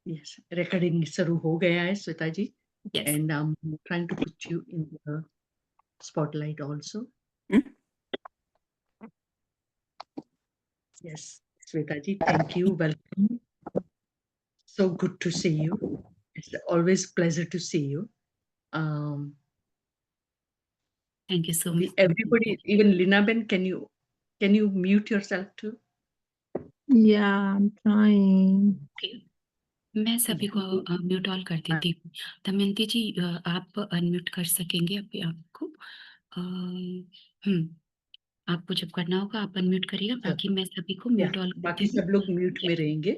Yes, recording शुरू हो गया है Shweta ji, Yes. And I am trying to put you in the spotlight also. Hmm? Yes, Shweta ji, thank you, welcome. So good to see you. It's always pleasure to see you. Um, Thank you so much. everybody, even Lina Ben, can you mute yourself too? Yeah, I'm trying. Okay. मैं सभी को mute all कर देती हूँ। दमयंती जी आप unmute कर सकेंगे अपने आप को। आपको जब करना होगा आप अनम्यूट करिएगा, बाकी मैं सभी को म्यूट ऑल करती बाकी सब लोग म्यूट में रहेंगे.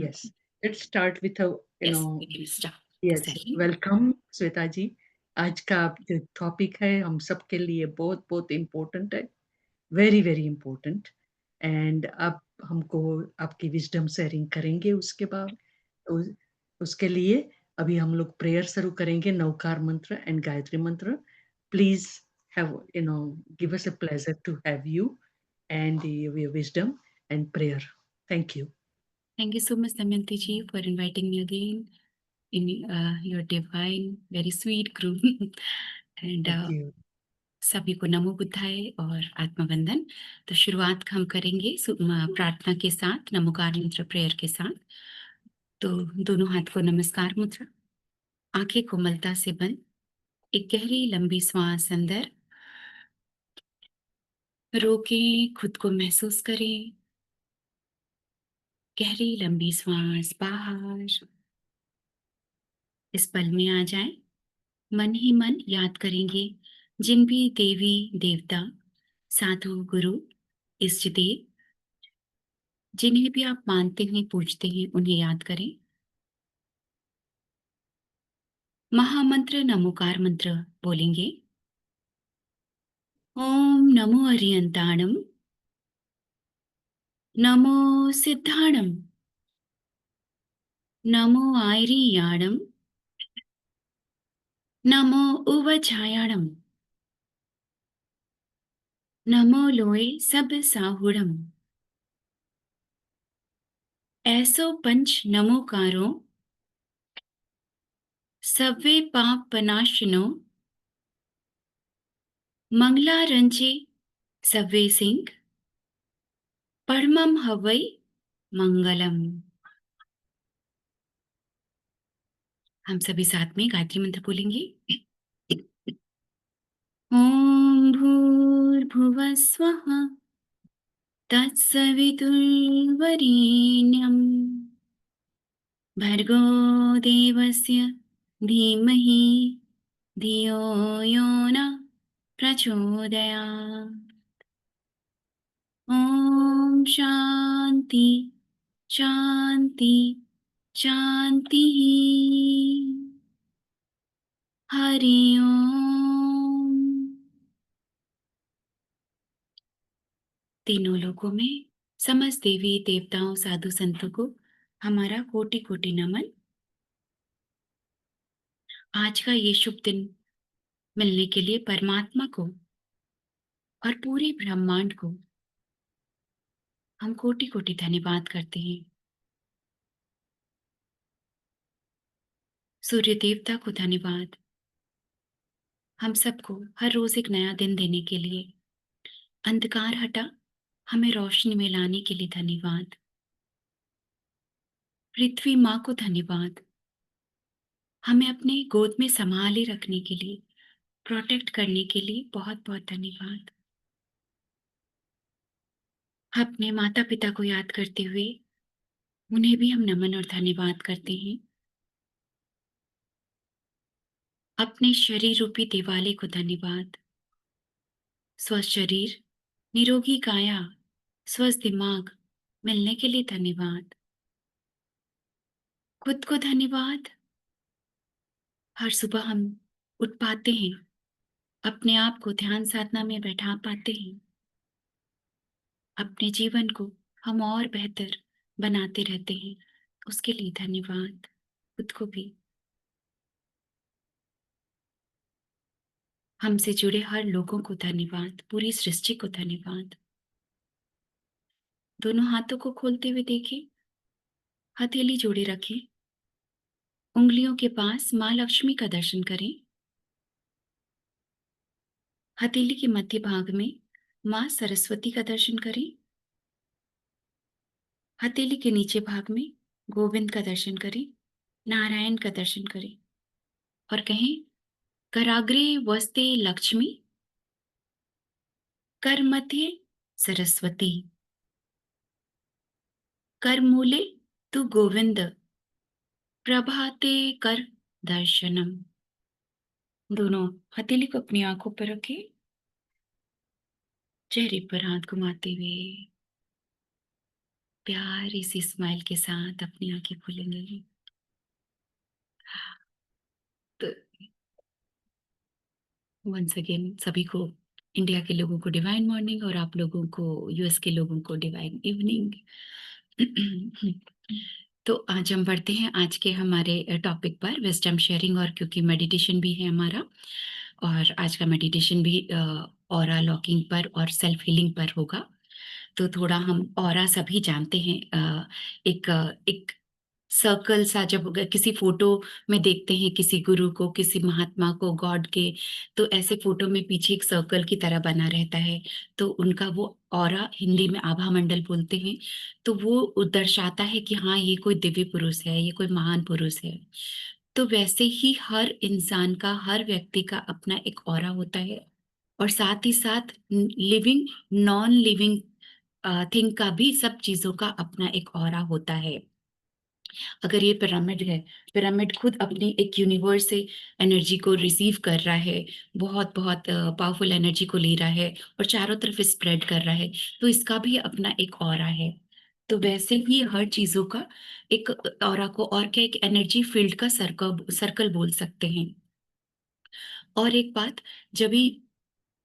Yes, let's start with a Yes, we can start. yes, welcome Shweta जी. आज का जो टॉपिक है हम सबके लिए बहुत बहुत इम्पोर्टेंट है, वेरी वेरी इम्पोर्टेंट. एंड अब हमको आपकी विजडम शेयरिंग करेंगे. उसके बाद उसके लिए अभी हम लोग प्रेयर शुरू करेंगे, नवकार मंत्र एंड गायत्री मंत्र. Please have give us a pleasure to have you and your wisdom and prayer. Thank you. Thank you so much, Damayanti ji, for inviting me again in your divine, very sweet group. And Thank you. सभी को नमो बुद्धाय और आत्मवंदन. तो शुरुआत हम करेंगे प्रार्थना के साथ, नमोकार मंत्र प्रेयर के साथ. तो दोनों हाथ को नमस्कार मुद्रा, आंखें कोमलता से बंद, एक गहरी लंबी श्वास अंदर रोकें, खुद को महसूस करें. गहरी लंबी श्वास बाहर. इस पल में आ जाए, मन ही मन याद करेंगे जिन भी देवी देवता, साधु, गुरु, इष्ट देव, जिन्हें भी आप मानते हैं, पूजते हैं, उन्हें याद करें. महामंत्र नमोकार मंत्र बोलेंगे. ओम नमो अरियंताणम, नमो सिद्धाणम, नमो आयरियाणम, नमो उवछायाणम, नमो लोए सब साहुड़म. ऐसो पंच नमोकारों, सव्वे पाप पनाशिनो, मंगला रंजे सव्वे सिंह, परमम हवै मंगलम. हम सभी साथ में गायत्री मंत्र बोलेंगे. ओम भूर्भुवः स्वः, तत्सवितुर्वरेण्यं, भर्गो देवस्य धीमहि धियो यो न प्रचोदयात्. ओम शांति शांति शांति. हरि ओम. तीनों लोकों में समस्त देवी देवताओं, साधु संतों को हमारा कोटि कोटि नमन. आज का ये शुभ दिन मिलने के लिए परमात्मा को और पूरे ब्रह्मांड को हम कोटि कोटि धन्यवाद करते हैं. सूर्य देवता को धन्यवाद, हम सबको हर रोज एक नया दिन देने के लिए. अंधकार हटा हमें रोशनी में लाने के लिए धन्यवाद. पृथ्वी माँ को धन्यवाद, हमें अपने गोद में संभाले रखने के लिए, प्रोटेक्ट करने के लिए बहुत बहुत धन्यवाद. अपने माता पिता को याद करते हुए उन्हें भी हम नमन और धन्यवाद करते हैं. अपने शरीर रूपी दिवाले को धन्यवाद. स्वस्थ शरीर, निरोगी काया, स्वस्थ दिमाग मिलने के लिए धन्यवाद. खुद को धन्यवाद, हर सुबह हम उठ पाते हैं, अपने आप को ध्यान साधना में बैठा पाते हैं. अपने जीवन को हम और बेहतर बनाते रहते हैं, उसके लिए धन्यवाद. खुद को भी, हमसे जुड़े हर लोगों को धन्यवाद, पूरी सृष्टि को धन्यवाद. दोनों हाथों को खोलते हुए देखें, हथेली जोड़े रखें, उंगलियों के पास माँ लक्ष्मी का दर्शन करें। हथेली के मध्य भाग में माँ सरस्वती का दर्शन करें। हथेली के नीचे भाग में गोविंद का दर्शन करें, नारायण का दर्शन करें और कहें, कराग्रे वस्ते लक्ष्मी, कर मध्य सरस्वती, कर मूले तु गोविंद, प्रभाते कर दर्शनम। दोनों हथेली को अपनी आंखों पर रखें, चेहरे पर हाथ घुमाते हुए प्यारी सी स्माइल के साथ अपनी आंखें खोलेंगे। तो वंस अगेन सभी को, इंडिया के लोगों को डिवाइन मॉर्निंग और आप लोगों को, यूएस के लोगों को डिवाइन इवनिंग। तो आज हम बढ़ते हैं आज के हमारे टॉपिक पर, विजडम शेयरिंग, और क्योंकि मेडिटेशन भी है हमारा, और आज का मेडिटेशन भी ऑरा लॉकिंग पर और सेल्फ हीलिंग पर होगा। तो थोड़ा हम ऑरा सभी जानते हैं, एक सर्कल सा, जब किसी फोटो में देखते हैं किसी गुरु को, किसी महात्मा को, गॉड के, तो ऐसे फोटो में पीछे एक सर्कल की तरह बना रहता है। तो उनका वो ऑरा, हिंदी में आभा मंडल बोलते हैं, तो वो दर्शाता है कि हाँ, ये कोई दिव्य पुरुष है, ये कोई महान पुरुष है। तो वैसे ही हर इंसान का, हर व्यक्ति का अपना एक ऑरा होता है, और साथ ही साथ लिविंग, नॉन लिविंग थिंग का भी, सब चीजों का अपना एक ऑरा होता है। अगर ये पिरामिड है, पिरामिड खुद अपनी एक यूनिवर्स से एनर्जी को रिसीव कर रहा है, बहुत बहुत पावरफुल एनर्जी को ले रहा है और चारों तरफ स्प्रेड कर रहा है, तो इसका भी अपना एक ऑरा है। तो वैसे ही हर चीजों का एक ऑरा को, और क्या, एक एनर्जी फील्ड का सर्कल सर्कल बोल सकते हैं। और एक बात, जब भी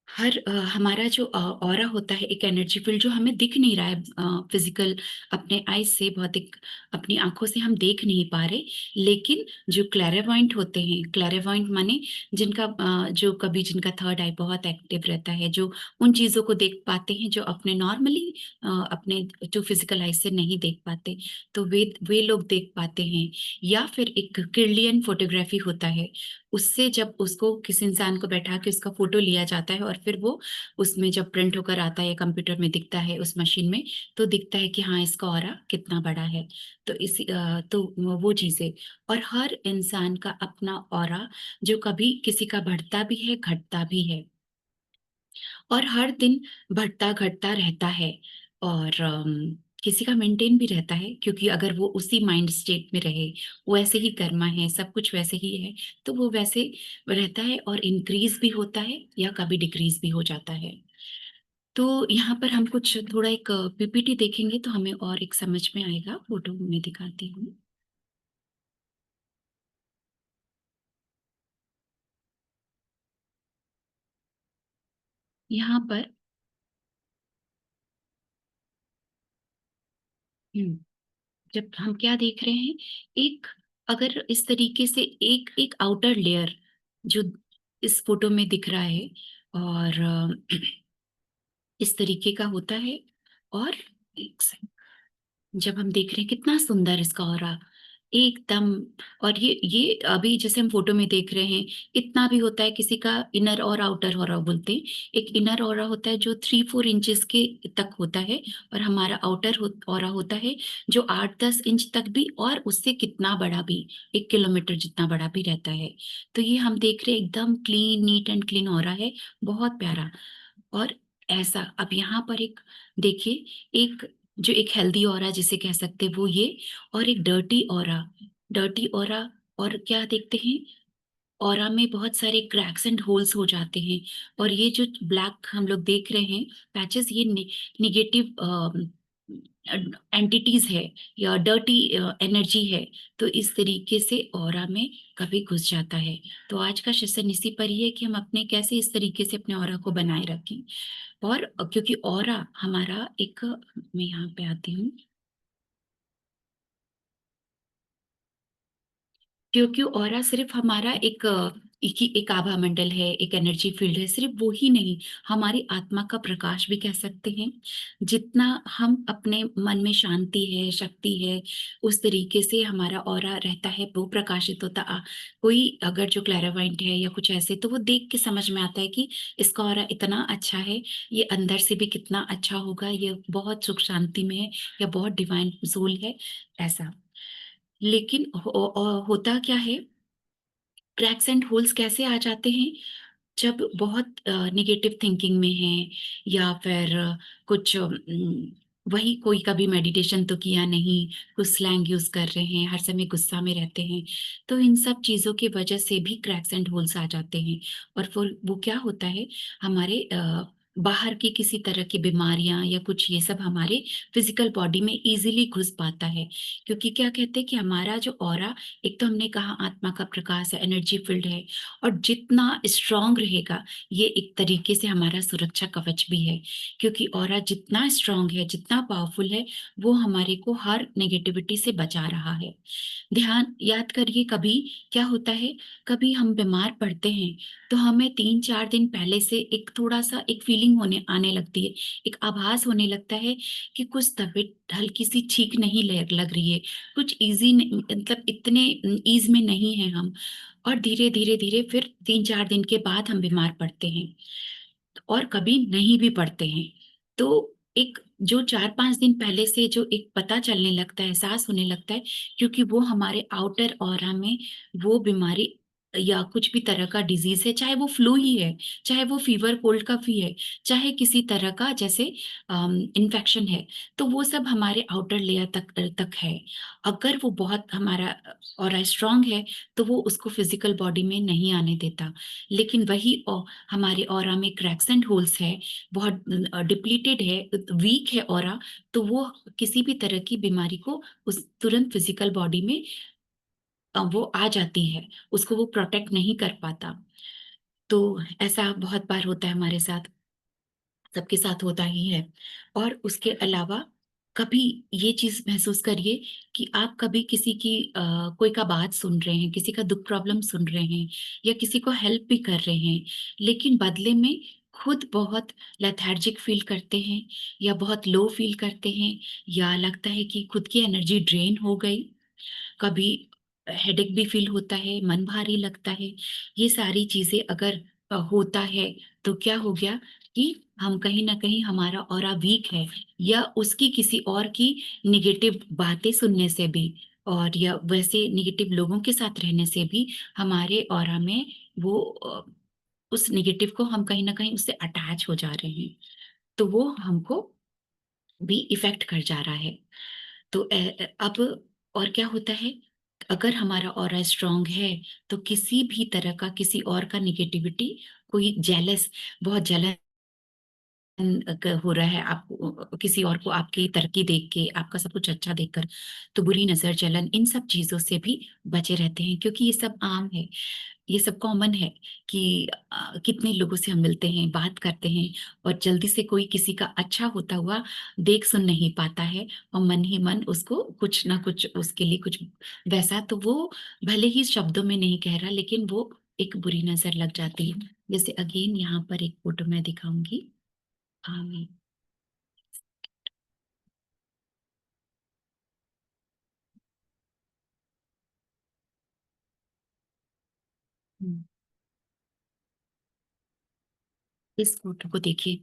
हमारा जो ऑरा होता है, एक एनर्जी फील्ड जो हमें दिख नहीं रहा है फिजिकल, अपने आईज से, भौतिक अपनी आंखों से हम देख नहीं पा रहे, लेकिन जो क्लैरवॉयंट होते हैं, क्लैरवॉयंट माने जिनका जो कभी जिनका थर्ड आई बहुत एक्टिव रहता है, जो उन चीजों को देख पाते हैं जो अपने नॉर्मली अपने जो फिजिकल आईज से नहीं देख पाते, तो वे लोग देख पाते हैं। या फिर एक किर्लियन फोटोग्राफी होता है, उससे जब उसको किसी इंसान को बैठा के उसका फोटो लिया जाता है, और फिर वो उसमें जब प्रिंट होकर आता है, कंप्यूटर में दिखता है, उस मशीन में, तो दिखता है कि हाँ, इसका ऑरा कितना बड़ा है। तो तो वो चीजें, और हर इंसान का अपना ऑरा, जो कभी किसी का बढ़ता भी है, घटता भी है, और हर दिन बढ़ता घटता रहता है, और किसी का मेंटेन भी रहता है, क्योंकि अगर वो उसी माइंड स्टेट में रहे, वो ऐसे ही कर्मा है, सब कुछ वैसे ही है, तो वो वैसे रहता है, और इंक्रीज भी होता है या कभी डिक्रीज भी हो जाता है। तो यहाँ पर हम कुछ थोड़ा एक पीपीटी देखेंगे तो हमें और एक समझ में आएगा। फोटो में दिखाती हूँ। यहाँ पर जब हम क्या देख रहे हैं, एक, अगर इस तरीके से एक एक आउटर लेयर जो इस फोटो में दिख रहा है, और इस तरीके का होता है, और एक सेकंड, जब हम देख रहे हैं कितना सुंदर इसका ऑरा एकदम, और ये अभी जैसे हम फोटो में देख रहे हैं, इतना भी होता है, किसी का इनर और आउटर ऑरा बोलते हैं। एक इनर ऑरा होता है जो 3-4 इंचेस के तक होता है, और हमारा आउटर ऑरा होता है जो 8-10 इंच तक भी, और उससे कितना बड़ा भी, 1 किलोमीटर जितना बड़ा भी रहता है। तो ये हम देख रहे हैं एकदम clean, neat and clean aura है, बहुत प्यारा। और ऐसा, अब यहाँ पर एक देखिए, एक जो एक हेल्दी ऑरा जिसे कह सकते हैं वो ये, और एक डर्टी ऑरा, डर्टी ऑरा, और क्या देखते हैं, ऑरा में बहुत सारे क्रैक्स एंड होल्स हो जाते हैं, और ये जो ब्लैक हम लोग देख रहे हैं पैचेस, ये निगेटिव एंटिटीज है या डर्टी एनर्जी है, तो इस तरीके से ऑरा में कभी घुस जाता है। तो आज का सेशन इसी पर ही है कि हम अपने कैसे इस तरीके से अपने ऑरा को बनाए रखें। और क्योंकि ऑरा हमारा एक, मैं यहाँ पे आती हूँ, क्योंकि ऑरा सिर्फ हमारा एक कि एक आभा मंडल है, एक एनर्जी फील्ड है, सिर्फ वो ही नहीं, हमारी आत्मा का प्रकाश भी कह सकते हैं। जितना हम अपने मन में शांति है, शक्ति है, उस तरीके से हमारा ऑरा रहता है, वो प्रकाशित होता कोई अगर जो क्लैरावाइंट है या कुछ ऐसे, तो वो देख के समझ में आता है कि इसका ऑरा इतना अच्छा है, ये अंदर से भी कितना अच्छा होगा, ये बहुत सुख शांति में है या बहुत डिवाइन सोल है, ऐसा। लेकिन होता क्या है, क्रैक्स एंड होल्स कैसे आ जाते हैं? जब बहुत नेगेटिव थिंकिंग में हैं या फिर कुछ वही कोई कभी मेडिटेशन तो किया नहीं, कुछ स्लैंग यूज़ कर रहे हैं, हर समय गुस्सा में रहते हैं, तो इन सब चीज़ों की वजह से भी क्रैक्स एंड होल्स आ जाते हैं। और फिर वो क्या होता है, हमारे बाहर की किसी तरह की बीमारियाँ या कुछ ये सब हमारे फिज़िकल बॉडी में ईज़िली घुस पाता है। क्योंकि क्या कहते हैं कि हमारा जो ऑरा, एक तो हमने कहा आत्मा का प्रकाश है, एनर्जी फील्ड है, और जितना स्ट्रॉन्ग रहेगा, ये एक तरीके से हमारा सुरक्षा कवच भी है। क्योंकि ऑरा जितना स्ट्रॉन्ग है, जितना पावरफुल है, वो हमारे को हर नेगेटिविटी से बचा रहा है। ध्यान याद करिए, कभी क्या होता है, कभी हम बीमार पड़ते हैं, तो हमें 3-4 दिन पहले से एक थोड़ा-सा एक फीलिंग होने आने लगती है, एक आभास होने लगता है कि कुछ तबीयत हल्की-सी ठीक नहीं लग रही है, कुछ ईज़ी नहीं, मतलब इतने ईज़ में नहीं हैं हम। और धीरे-धीरे फिर 3-4 दिन के बाद हम बीमार पड़ते हैं और कभी नहीं भी पड़ते हैं। तो एक जो 4-5 दिन पहले से जो एक पता चलने लगता है, एहसास होने लगता है, क्योंकि वो हमारे आउटर ऑरा में वो बीमारी या कुछ भी तरह का डिज़ीज़ है, चाहे वो फ्लू ही है, चाहे वो फ़ीवर कोल्ड कफ़ ही है, चाहे किसी तरह का जैसे इन्फेक्शन है, तो वो सब हमारे आउटर लेयर तक है। अगर वो बहुत हमारा ऑरा स्ट्रॉन्ग है, तो वो उसको फ़िज़िकल बॉडी में नहीं आने देता। लेकिन वही हमारे ऑरा में क्रैक्स एंड होल्स है, बहुत डिप्लीटेड है, वीक है ऑरा, तो वो किसी भी तरह की बीमारी को उस तुरंत फिजिकल बॉडी में वो आ जाती है, उसको वो प्रोटेक्ट नहीं कर पाता। तो ऐसा बहुत बार होता है हमारे साथ, सबके साथ होता ही है। और उसके अलावा कभी ये चीज़ महसूस करिए कि आप कभी किसी की कोई का बात सुन रहे हैं, किसी का दुःख प्रॉब्लम सुन रहे हैं या किसी को हेल्प भी कर रहे हैं, लेकिन बदले में खुद बहुत लेथार्जिक फ़ील करते हैं या बहुत लो फ़ील करते हैं या लगता है कि खुद की एनर्जी ड्रेन हो गई। कभी हेडेक भी फ़ील होता है, मन भारी लगता है। ये सारी चीज़ें अगर होता है, तो क्या हो गया कि हम कहीं न कहीं हमारा ऑरा वीक है, या उसकी किसी और की नेगेटिव बातें सुनने से भी और या वैसे नेगेटिव लोगों के साथ रहने से भी हमारे ऑरा में वो उस नेगेटिव को हम कहीं न कहीं उससे अटैच हो जा रहे हैं। तो वो हमको भी इफ़ेक्ट कर जा रहा है। तो अब और क्या होता है, अगर हमारा ऑरा स्ट्रॉन्ग है, तो किसी भी तरह का किसी और का नेगेटिविटी, कोई जेलस, बहुत जलन हो रहा है आपको, किसी और को आपकी तरक्की देख के, आपका सब कुछ अच्छा देखकर, तो बुरी नज़र, जलन, इन सब चीज़ों से भी बचे रहते हैं, क्योंकि ये सब आम है। ये सब कॉमन है कि कितने लोगों से हम मिलते हैं, बात करते हैं, और जल्दी से कोई किसी का अच्छा होता हुआ देख सुन नहीं पाता है, और मन ही मन उसको कुछ ना कुछ उसके लिए कुछ वैसा, तो वो भले ही शब्दों में नहीं कह रहा, लेकिन वो एक बुरी नज़र लग जाती है। जैसे अगेन यहाँ पर एक फ़ोटो मैं दिखाऊँगी। अम, हुँ, इस फ़ोटो को देखिए।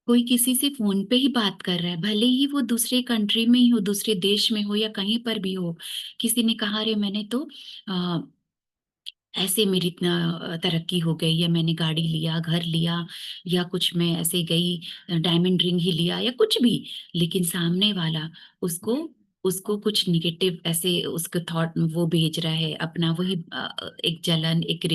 कोई किसी से फ़ोन पे ही बात कर रहा है, भले ही वो दूसरे कंट्री में ही हो, दूसरे देश में हो या कहीं पर भी हो। किसी ने कहा, अरे मैंने तो अ, ऐसे मेरी इतना तरक्की हो गई, या मैंने गाड़ी लिया, घर लिया, या कुछ मैं ऐसे गई, डायमंड रिंग ही लिया या कुछ भी। लेकिन सामने वाला उसको उसको कुछ नेगेटिव ऐसे उसका थॉट वो भेज रहा है, अपना वही एक जलन, एक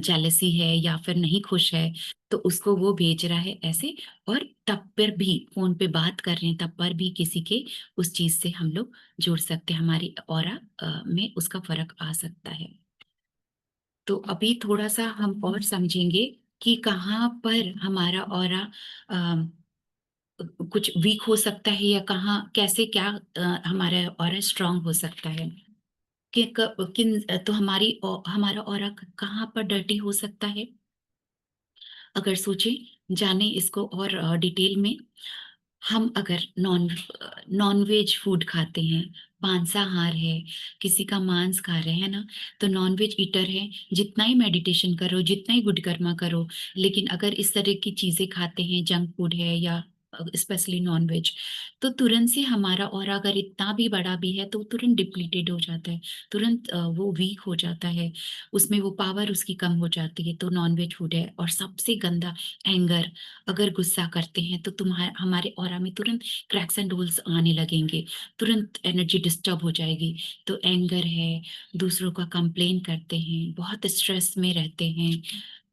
जेलसी है या फिर नहीं खुश है, तो उसको वो भेज रहा है ऐसे। और तब पर भी फ़ोन पे बात कर रहे हैं, तब पर भी किसी के उस चीज़ से हम लोग जुड़ सकते हैं, हमारी ऑरा में उसका फ़र्क आ सकता है। तो अभी थोड़ा-सा हम और समझेंगे कि कहाँ पर हमारा ऑरा कुछ वीक हो सकता है, या कहाँ कैसे क्या हमारा ऑरा स्ट्रॉन्ग हो सकता है। कि तो हमारा ऑरा कहाँ पर डर्टी हो सकता है? अगर सोचें, जाने इसको और डिटेल में। हम अगर नॉन-वेज फूड खाते हैं, मांसाहार है, किसी का मांस खा रहे हैं ना, तो नॉन-वेज ईटर है, जितना ही मेडिटेशन करो, जितना ही गुड कर्मा करो, लेकिन अगर इस तरह की चीज़ें खाते हैं, जंक फूड है या स्पेशली नॉन-वेज, तो तुरंत से हमारा ऑरा अगर इतना भी बड़ा भी है, तो तुरंत डिप्लीटेड हो जाता है, तुरंत वो वीक हो जाता है, उसमें वो पावर उसकी कम हो जाती है, तो नॉन-वेज फूड है। और सबसे गंदा एंगर, अगर गुस्सा करते हैं तो हमारे ऑरा में तुरंत क्रैक्स एंड होल्स आने लगेंगे, तुरंत एनर्जी डिस्टर्ब हो जाएगी। तो एंगर है, दूसरों का कंप्लेन करते हैं, बहुत स्ट्रेस में रहते हैं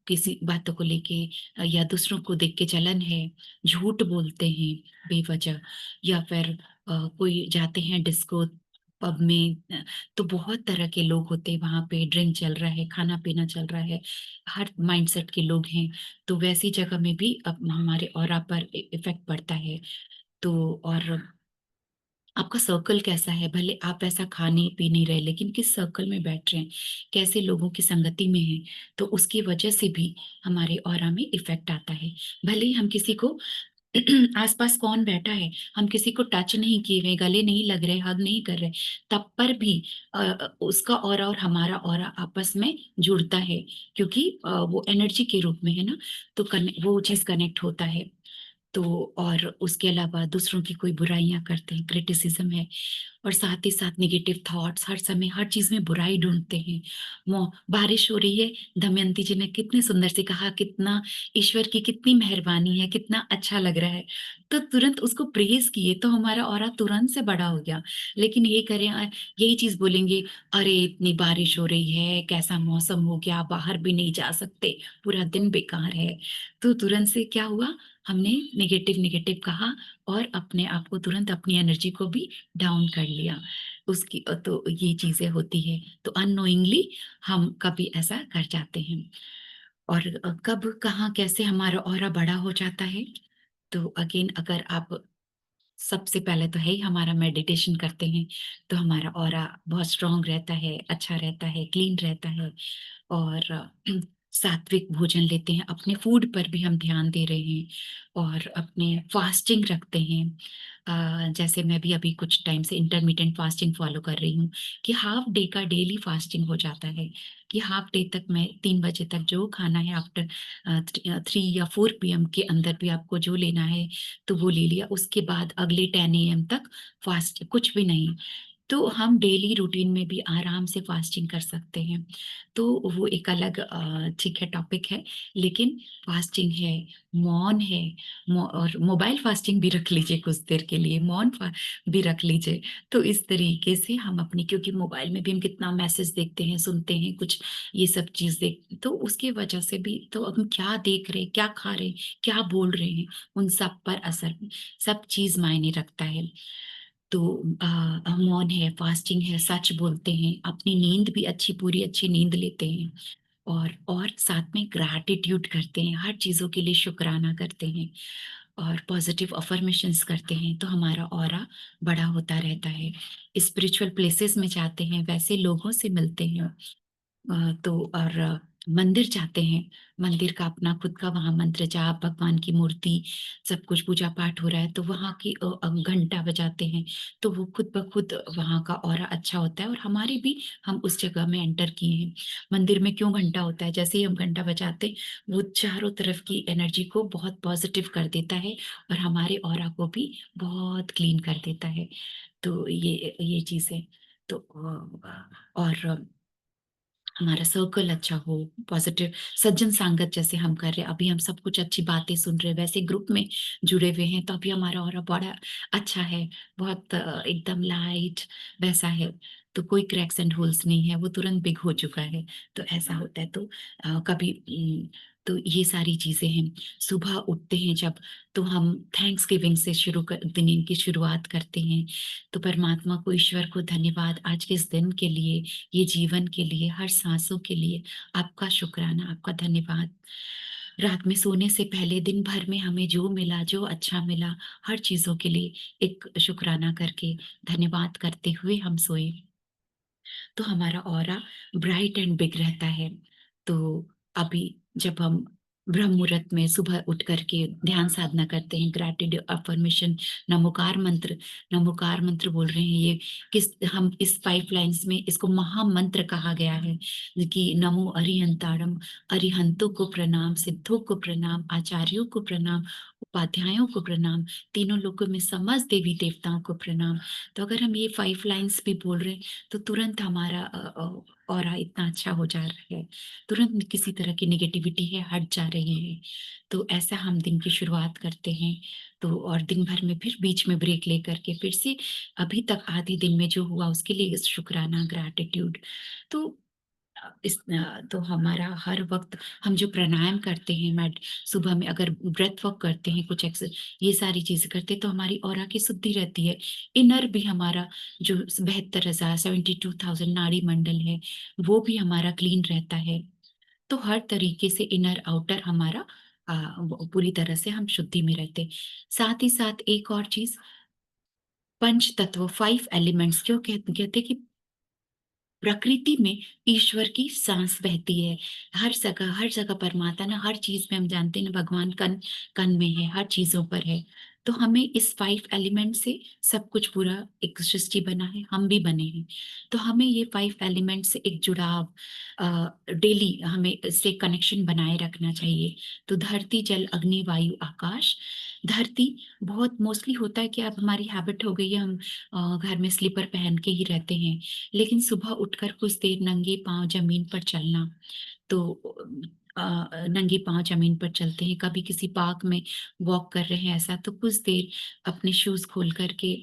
किसी बातों को लेके, या दूसरों को देख के जलन है, झूठ बोलते हैं बेवजह, या फिर कोई जाते हैं डिस्को पब में, तो बहुत तरह के लोग होते हैं वहाँ पे, ड्रिंक चल रहा है, खाना-पीना चल रहा है, हर माइंडसेट के लोग हैं। तो वैसी जगह में भी अब हमारे ऑरा पर इफ़ेक्ट पड़ता है। तो और आपका सर्कल कैसा है? भले आप ऐसा खा नहीं, पी नहीं रहे, लेकिन किस सर्कल में बैठ रहे हैं, कैसे लोगों की संगति में हैं, तो उसकी वजह से भी हमारे ऑरा में इफ़ेक्ट आता है। भले ही हम किसी को आस-पास कौन बैठा है, हम किसी को टच नहीं किए हुए, गले नहीं लग रहे, हग नहीं कर रहे, तब पर भी उसका ऑरा और हमारा ऑरा आपस में जुड़ता है, क्योंकि वो एनर्जी के रूप में है ना, तो वो चीज़ कनेक्ट होता है। तो और उसके अलावा दूसरों की कोई बुराइयाँ करते हैं, क्रिटिसिज़्म है, और साथ ही साथ नेगेटिव थॉट्स, हर समय हर चीज़ में बुराई ढूँढते हैं। बारिश हो रही है, दमयंती जी ने कितने सुंदर से कहा, कितना ईश्वर की कितनी मेहरबानी है, कितना अच्छा लग रहा है। तो तुरंत उसको प्रेज़ किए, तो हमारा ऑरा तुरंत से बड़ा हो गया। लेकिन ये करें, यही चीज़ बोलेंगे, "अरे! इतनी बारिश हो रही है, कैसा मौसम हो गया, बाहर भी नहीं जा सकते, पूरा दिन बेकार है।" तो तुरंत से क्या हुआ, हमने नेगेटिव कहा और अपने आप को तुरंत, अपनी एनर्जी को भी डाउन कर लिया। तो ये चीज़ें होती हैं। तो अननोइंगली हम कभी ऐसा कर जाते हैं। और कब, कहाँ, कैसे हमारा ऑरा बड़ा हो जाता है? तो अगेन, अगर आप, सबसे पहले तो है ही, हमारा मेडिटेशन करते हैं, तो हमारा ऑरा बहुत स्ट्रॉन्ग रहता है, अच्छा रहता है, क्लीन रहता है। और सात्विक भोजन लेते हैं, अपने फूड पर भी हम ध्यान दे रहे हैं, और अपने फास्टिंग रखते हैं। जैसे मैं भी अभी कुछ टाइम से इंटरमिटेंट फास्टिंग फॉलो कर रही हूँ, कि हाफ डे का डेली फास्टिंग हो जाता है, कि हाफ डे तक मैं 3 बजे तक जो खाना है, आफ्टर 3 या 4 पीएम के अंदर भी आपको जो लेना है, तो वो ले लिया। उसके बाद अगले 10 एएम तक फास्ट, कुछ भी नहीं। तो हम डेली रूटीन में भी आराम से फास्टिंग कर सकते हैं। तो वो एक अलग ठीक है, टॉपिक है, लेकिन फास्टिंग है, मौन है, और मोबाइल फास्टिंग भी रख लीजिए कुछ देर के लिए, मौन भी रख लीजिए। तो इस तरीके से हम अपनी, क्योंकि मोबाइल में भी हम कितना मैसेज देखते हैं, सुनते हैं कुछ, ये सब चीज़ तो उसकी वजह से भी, तो हम क्या देख रहे हैं, क्या खा रहे हैं, क्या बोल रहे हैं, उन सब पर असर, सब चीज़ मायने रखता है। तो मौन है, फास्टिंग है, सच बोलते हैं, अपनी नींद भी अच्छी, पूरी अच्छी नींद लेते हैं, और साथ में ग्रैटिट्यूड करते हैं, हर चीज़ों के लिए शुक्राना करते हैं, और पॉजिटिव अफ़र्मेशंस करते हैं, तो हमारा ऑरा बड़ा होता रहता है। स्पिरिचुअल प्लेसेस में जाते हैं, वैसे लोगों से मिलते हैं, तो और मंदिर जाते हैं, मंदिर का अपना खुद का वहाँ मंत्र जाप, भगवान की मूर्ति, सब कुछ पूजा पाठ हो रहा है, तो वहाँ की घंटा बजाते हैं, तो वो खुद ब खुद वहाँ का ऑरा अच्छा होता है, और हमारे भी, हम उस जगह में एंटर किए हैं। मंदिर में क्यों घंटा होता है? जैसे ही हम घंटा बजाते, वो चारों तरफ की एनर्जी को बहुत पॉजिटिव कर देता है, और हमारे ऑरा को भी बहुत क्लीन कर देता है। तो ये चीज़ें, तो और हमारा सर्कल अच्छा हो, पॉज़िटिव सज्जन संगत जैसे हम कर रहे हैं, अभी हम सब कुछ अच्छी बातें सुन रहे हैं, वैसे ग्रुप में जुड़े हुए हैं, तो अभी हमारा ऑरा बड़ा अच्छा है, बहुत एकदम लाइट वैसा है, तो कोई क्रैक्स एंड होल्स नहीं है, वो तुरंत बिग हो चुका है, तो ऐसा होता है। तो कभी तो ये सारी चीज़ें हैं। सुबह उठते हैं जब, तो हम थैंक्सगिविंग से दिन की शुरुआत करते हैं, तो परमात्मा को, ईश्वर को धन्यवाद आज के इस दिन के लिए, ये जीवन के लिए, हर साँसों के लिए आपका शुक्राना, आपका धन्यवाद। रात में सोने से पहले दिन भर में हमें जो मिला, जो अच्छा मिला, हर चीज़ों के लिए एक शुक्राना करके, धन्यवाद करते हुए हम सोएँ। तो हमारा ऑरा ब्राइट एंड बिग रहता है। तो अभी जब हम ब्रह्म मुहूर्त में सुबह उठ करके ध्यान साधना करते हैं, ग्रैटिट्यूड अफर्मेशन, नमोकार मंत्र बोल रहे हैं, ये किस हम इस 5 लाइन्स में इसको महामंत्र कहा गया है कि नमो अरिहंताणम, अरिहंतों को प्रणाम, सिद्धों को प्रणाम, आचार्यों को प्रणाम, उपाध्यायों को प्रणाम, तीनों लोकों में समस्त देवी देवताओं को प्रणाम। तो अगर हम ये 5 लाइन्स भी बोल रहे हैं तो तुरंत हमारा ऑरा इतना अच्छा हो जा रहा है, तुरंत किसी तरह की नेगेटिविटी है हट जा रही है। तो ऐसा हम दिन की शुरुआत करते हैं। तो और दिन भर में फिर बीच में ब्रेक लेकर के फिर से अभी तक आधे दिन में जो हुआ उसके लिए शुक्राना, ग्रैटिट्यूड। तो तो हमारा हर वक्त हम जो प्राणायाम करते हैं, सुबह में अगर ब्रेथ वर्क करते हैं, कुछ ये सारी चीजें करते हैं तो हमारी ऑरा की शुद्धि रहती है। इनर भी हमारा जो 72,000 72,000 नाड़ी मंडल है वो भी हमारा क्लीन रहता है। तो हर तरीके से इनर आउटर हमारा पूरी तरह से हम शुद्धि में रहते। साथ ही साथ एक और चीज, पंच तत्व 5 एलिमेंट्स जो कहते हैं कि प्रकृति में ईश्वर की सांस बहती है। हर जगह परमात्मा ना, हर चीज में हम जानते हैं ना, भगवान कण कण में है, हर चीजों पर है। तो हमें इस 5 एलिमेंट से सब कुछ पूरा एक सृष्टि बना है, हम भी बने हैं। तो हमें ये 5 एलिमेंट से एक जुड़ाव डेली हमें इससे कनेक्शन बनाए रखना चाहिए। तो धरती, जल, अग्नि, वायु, आकाश। धरती बहुत मोस्टली होता है कि अब हमारी हैबिट हो गई है, हम घर में स्लीपर पहन के ही रहते हैं, लेकिन सुबह उठकर कुछ देर नंगे पांव जमीन पर चलना। तो नंगे पांव जमीन पर चलते हैं, कभी किसी पार्क में वॉक कर रहे हैं ऐसा, तो कुछ देर अपने शूज खोल करके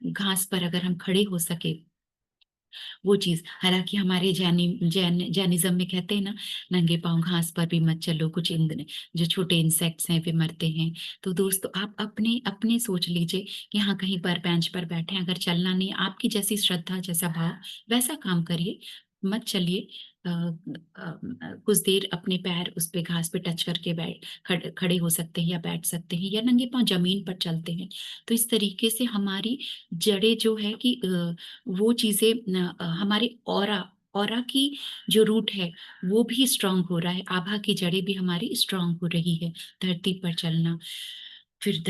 घास पर अगर हम खड़े हो सके, वो चीज। हालांकि हमारे जैनिज्म में कहते हैं ना, नंगे पांव घास पर भी मत चलो, कुछ जो छोटे इंसेक्ट्स हैं वे मरते हैं। तो दोस्तों आप अपने अपने सोच लीजिए कि हाँ कहीं पर बेंच पर बैठे हैं, अगर चलना नहीं, आपकी जैसी श्रद्धा जैसा भाव वैसा काम करिए, मत चलिए। कुछ देर अपने पैर उस पे घास पे टच करके खड़े हो सकते हैं या बैठ सकते हैं, या नंगे पांव जमीन पर चलते हैं। तो इस तरीके से हमारी जड़ें जो है कि वो चीजें हमारे ऑरा की जो रूट है वो भी स्ट्रांग हो रहा है, आभा की जड़ें भी हमारी स्ट्रांग हो रही है धरती पर चलना। फिर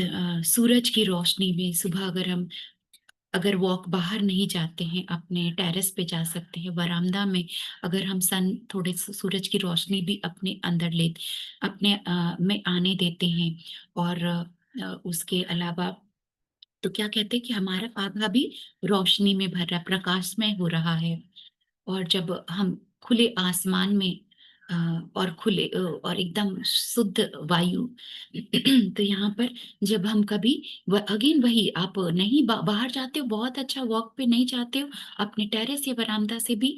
सूरज की रोशनी में सुबह अगर वॉक बाहर नहीं जाते हैं, अपने टेरेस पे जा सकते हैं, वरामदा में अगर हम थोड़े सूरज की रोशनी भी अपने अंदर अपने में आने देते हैं। और उसके अलावा तो क्या कहते हैं कि हमारा आत्मा भी रोशनी में भर रहा, प्रकाशमय हो रहा है। और जब हम खुले आसमान में अ, और एकदम शुद्ध वायु तो यहाँ पर जब हम कभी अगेन वही, आप नहीं बाहर जाते हो, बहुत अच्छा वॉक पे नहीं जाते हो, अपने टेरेस या बरामदा से भी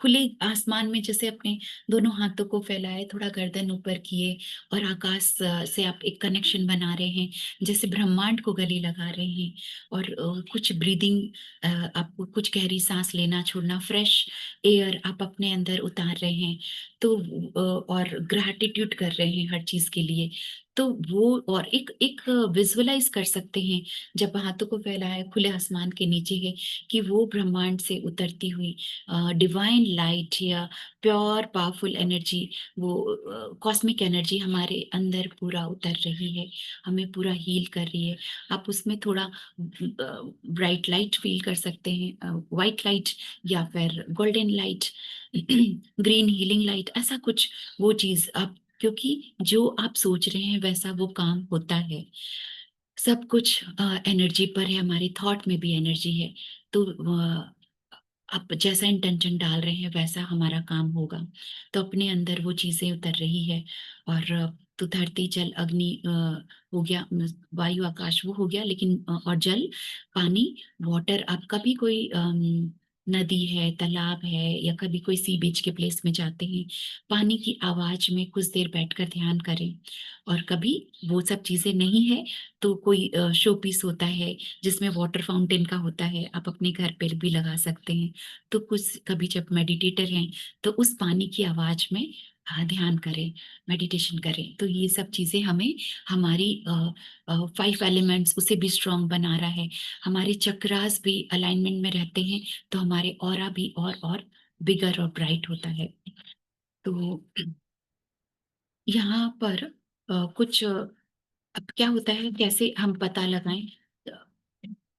खुले आसमान में जैसे अपने दोनों हाथों को फैलाए, थोड़ा गर्दन ऊपर किए और आकाश से आप एक कनेक्शन बना रहे हैं, जैसे ब्रह्मांड को गले लगा रहे हैं। और कुछ ब्रीदिंग, आपको कुछ गहरी सांस लेना छोड़ना, फ्रेश एयर आप अपने अंदर उतार रहे हैं। तो और ग्रैटिट्यूड कर रहे हैं हर चीज के लिए। तो वो और एक एक विजुअलाइज कर सकते हैं, जब हाथों को फैलाए खुले आसमान के नीचे है, कि वो ब्रह्मांड से उतरती हुई डिवाइन लाइट या प्योर पावरफुल एनर्जी, वो कॉस्मिक एनर्जी हमारे अंदर पूरा उतर रही है, हमें पूरा हील कर रही है। आप उसमें थोड़ा ब्राइट लाइट फील कर सकते हैं, व्हाइट लाइट या फिर golden light, green healing light, ऐसा कुछ वो चीज आप, क्योंकि जो आप सोच रहे हैं वैसा वो काम होता है। सब कुछ एनर्जी पर है, हमारे थॉट में भी एनर्जी है। तो आप जैसा इंटेंशन डाल रहे हैं वैसा हमारा काम होगा। तो अपने अंदर वो चीजें उतर रही है। और तो धरती, जल, अग्नि हो गया, वायु, आकाश वो हो गया, लेकिन और जल, पानी, वाटर। आप कभी कोई नदी है, तालाब है, या कभी कोई सी बीच के प्लेस में जाते हैं, पानी की आवाज में कुछ देर बैठकर ध्यान करें। और कभी वो सब चीजें नहीं है तो कोई शो पीस होता है जिसमें वाटर फाउंटेन का होता है, आप अपने घर पर भी लगा सकते हैं। तो कुछ कभी जब मेडिटेटर हैं तो उस पानी की आवाज में ध्यान करें, मेडिटेशन करें, तो ये सब चीज़ें हमें हमारी 5 एलिमेंट्स उसे भी स्ट्रॉन्ग बना रहा है। हमारे चक्रास भी अलाइनमेंट में रहते हैं, तो हमारे ऑरा भी और बिगर और ब्राइट होता है। तो यहाँ पर कुछ अब क्या होता है, कैसे हम पता लगाएँ? अ,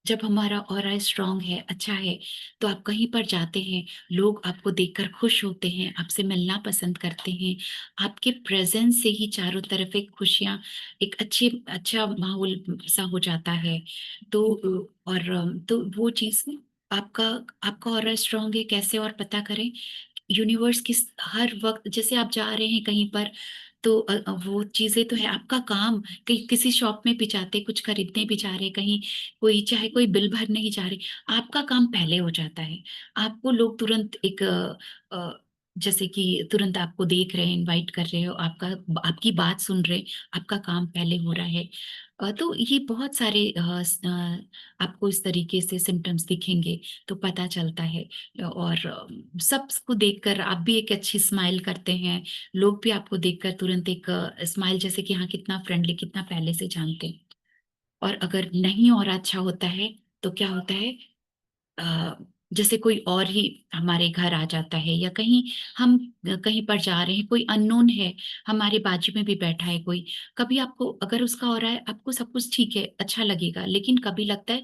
जब हमारा ऑरा स्ट्रॉन्ग है, अच्छा है, तो आप कहीं पर जाते हैं, लोग आपको देखकर खुश होते हैं, आपसे मिलना पसंद करते हैं। आपके प्रेज़ेंस से ही चारों तरफ एक खुशियाँ, एक अच्छा माहौल सा हो जाता है। तो तो वो चीज़ आपका आपका ऑरा स्ट्रॉन्ग है, कैसे और पता करें? यूनिवर्स किस हर वक़्त जैसे आप जा रहे हैं कहीं पर, तो वो चीज़ें तो है, आपका काम कहीं किसी शॉप में भी जाते, कुछ खरीदने भी जा रहे, कहीं कोई चाहे कोई बिल भरने ही जा रहे, आपका काम पहले हो जाता है। आपको लोग तुरंत जैसे कि तुरंत आपको देख रहे हैं, इनवाइट कर रहे हो, आपकी बात सुन रहे हैं, आपका काम पहले हो रहा है। तो ये बहुत सारे आपको इस तरीके से सिम्पटम्स दिखेंगे, तो पता चलता है। और सबको देखकर आप भी एक अच्छी स्माइल करते हैं, लोग भी आपको देखकर तुरंत एक स्माइल, जैसे कि हाँ, कितना फ्रेंडली, कितना पहले से जानते हैं। और अगर नहीं और अच्छा होता है, तो क्या होता है, अ, जैसे कोई और ही हमारे घर आ जाता है, या कहीं हम कहीं पर जा रहे हैं, कोई अननोन है, हमारे बाजू में भी बैठा है कोई, कभी आपको अगर उसका हो रहा है, आपको सब कुछ ठीक है, अच्छा लगेगा, लेकिन कभी लगता है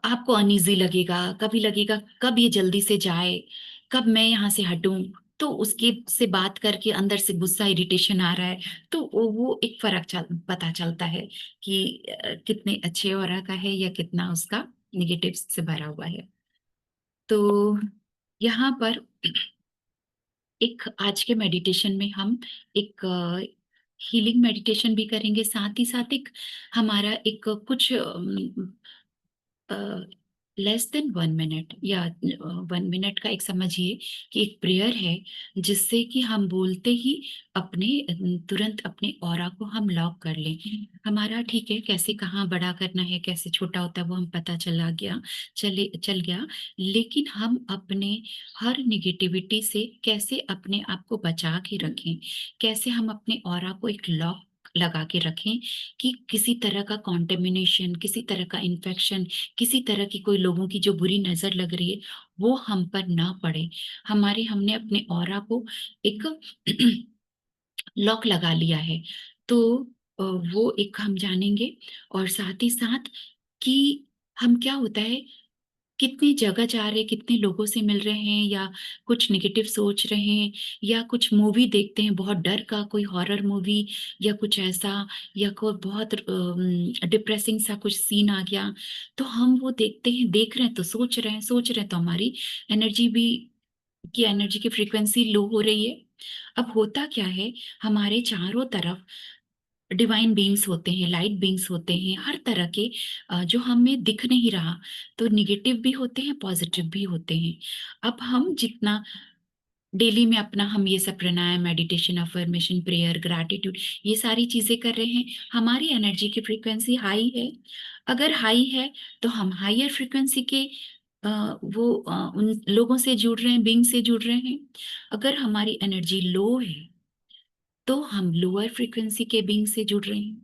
आपको अनईज़ी लगेगा, कभी लगेगा कब ये जल्दी से जाए, कब मैं यहाँ से हटूँ, तो उसके से बात करके अंदर से गुस्सा, इरिटेशन आ रहा है, तो वो एक फ़र्क पता चलता है कि कितने अच्छे ऑरा का है या कितना उसका नेगेटिव से भरा हुआ है। तो यहाँ पर एक आज के मेडिटेशन में हम एक हीलिंग मेडिटेशन भी करेंगे, साथ ही साथ एक हमारा एक कुछ लेस देन 1 मिनट या 1 मिनट का एक समझिए कि एक प्रेयर है, जिससे कि हम बोलते ही अपने तुरंत अपने ऑरा को हम लॉक कर लें। हमारा ठीक है, कैसे कहाँ बड़ा करना है, कैसे छोटा होता है, वो हम पता चल गया, लेकिन हम अपने हर नेगेटिविटी से कैसे अपने आप को बचा के रखें, कैसे हम अपने ऑरा को एक लॉक लगा के रखें कि किसी तरह का कॉन्टेमिनेशन, किसी तरह का इन्फेक्शन, किसी तरह की कोई लोगों की जो बुरी नज़र लग रही है, वो हम पर ना पड़े। हमने अपने ऑरा को एक लॉक लगा लिया है। तो वो एक हम जानेंगे, और साथ ही साथ कि हम क्या होता है, कितनी जगह जा रहे हैं, कितने लोगों से मिल रहे हैं, या कुछ नेगेटिव सोच रहे हैं, या कुछ मूवी देखते हैं बहुत डर का, कोई हॉरर मूवी या कुछ ऐसा, या कोई बहुत डिप्रेसिंग सा कुछ सीन आ गया, तो हम वो देखते हैं, देख रहे हैं तो सोच रहे हैं तो हमारी एनर्जी भी की एनर्जी की फ्रीक्वेंसी लो हो रही है। अब होता क्या है, हमारे चारों तरफ डिवाइन बीइंग्स होते हैं, लाइट बीइंग्स होते हैं, हर तरह के जो हमें दिख नहीं रहा, तो नेगेटिव भी होते हैं, पॉजिटिव भी होते हैं। अब हम जितना डेली में अपना हम ये सब प्राणायाम, मेडिटेशन, अफर्मेशन, प्रेयर, ग्रैटिट्यूड, ये सारी चीज़ें कर रहे हैं, हमारी एनर्जी की फ्रीक्वेंसी हाई है। अगर हाई है, तो हम हायर फ्रीक्वेंसी के उन लोगों से जुड़ रहे हैं, बीइंग से जुड़ रहे हैं। अगर हमारी एनर्जी लो है, तो हम लोअर फ्रीक्वेंसी के बीइंग से जुड़ रहे हैं।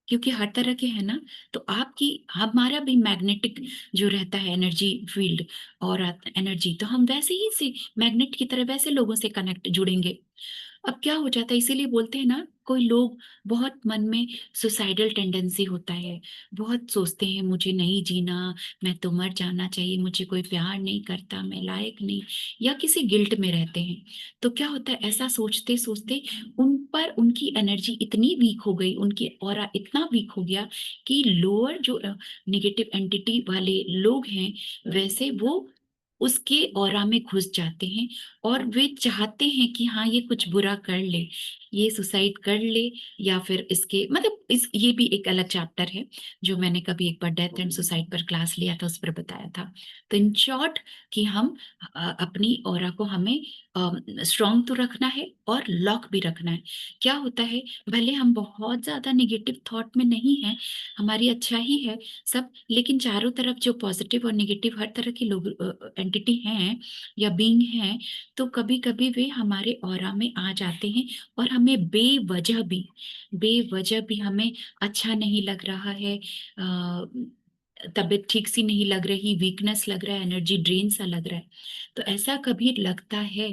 क्योंकि हर तरह के हैं ना, तो आपकी हमारा भी मैग्नेटिक जो रहता है एनर्जी फील्ड और एनर्जी, तो हम वैसे ही से मैग्नेट की तरह वैसे लोगों से कनेक्ट जुड़ेंगे। अब क्या हो जाता है, इसीलिए बोलते हैं ना, कोई लोग बहुत मन में सुसाइडल टेंडेंसी होता है, बहुत सोचते हैं मुझे नहीं जीना, मैं तो मर जाना चाहिए, मुझे कोई प्यार नहीं करता, मैं लायक नहीं, या किसी गिल्ट में रहते हैं। तो क्या होता है, ऐसा सोचते सोचते उन पर उनकी एनर्जी इतनी वीक हो गई, उनकी ऑरा इतना वीक हो गया कि लोअर जो नेगेटिव एंटिटी वाले लोग हैं, वैसे वो उसके ऑरा में घुस जाते हैं, और वे चाहते हैं कि हाँ, ये कुछ बुरा कर ले, ये सुसाइड कर ले, या फिर इसके मतलब ये भी एक अलग चैप्टर है जो मैंने कभी एक बार डेथ एंड सुसाइड पर क्लास लिया था, उस पर बताया था। तो इन शॉर्ट कि हम अपनी ऑरा को हमें स्ट्रॉन्ग तो रखना है और लॉक भी रखना है। क्या होता है, भले हम बहुत ज्यादा निगेटिव थॉट में नहीं हैं, हमारी अच्छा ही है सब, लेकिन चारों तरफ जो पॉजिटिव और निगेटिव हर तरह की लोग एंटिटी हैं या बीइंग हैं, तो कभी कभी वे हमारे ऑरा में आ जाते हैं और हमें बेवजह भी हमें अच्छा नहीं लग रहा है, तबीयत ठीक सी नहीं लग रही, वीकनेस लग रहा है, एनर्जी ड्रेन सा लग रहा है। तो ऐसा कभी लगता है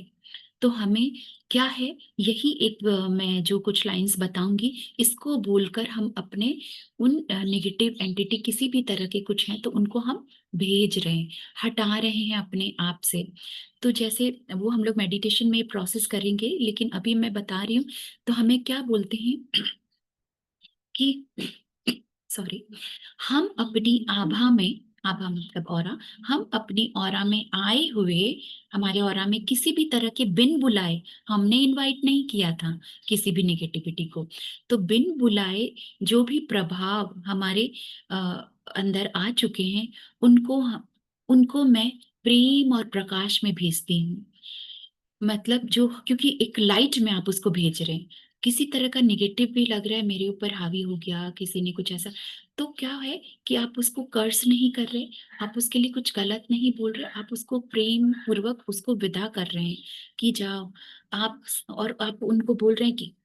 तो हमें क्या है, यही एक मैं जो कुछ लाइंस बताऊंगी, इसको बोलकर हम अपने उन नेगेटिव एंटिटी किसी भी तरह के कुछ हैं तो उनको हम भेज रहे हैं, हटा रहे हैं अपने आप से। तो जैसे वो हम लोग मेडिटेशन में प्रोसेस करेंगे, लेकिन अभी मैं बता रही हूँ। तो हमें क्या बोलते हैं कि सॉरी, हम अपनी आभा मतलब ऑरा, हम अपनी ऑरा में आए हुए, हमारे ऑरा में किसी भी तरह के बिन बुलाए, हमने इनवाइट नहीं किया था किसी भी नेगेटिविटी को, तो बिन बुलाए जो भी प्रभाव हमारे अ, अंदर आ चुके हैं, उनको मैं प्रेम और प्रकाश में भेजती हूँ। मतलब जो, क्योंकि एक लाइट में आप उसको भेज रहे हैं, किसी तरह का निगेटिव भी लग रहा है मेरे ऊपर हावी हो गया, किसी ने कुछ ऐसा, तो क्या है कि आप उसको कर्स नहीं कर रहे, आप उसके लिए कुछ गलत नहीं बोल रहे, आप उसको प्रेम पूर्वक उसको विदा कर रहे हैं कि जाओ आप। और आप उनको बोल रहे हैं कि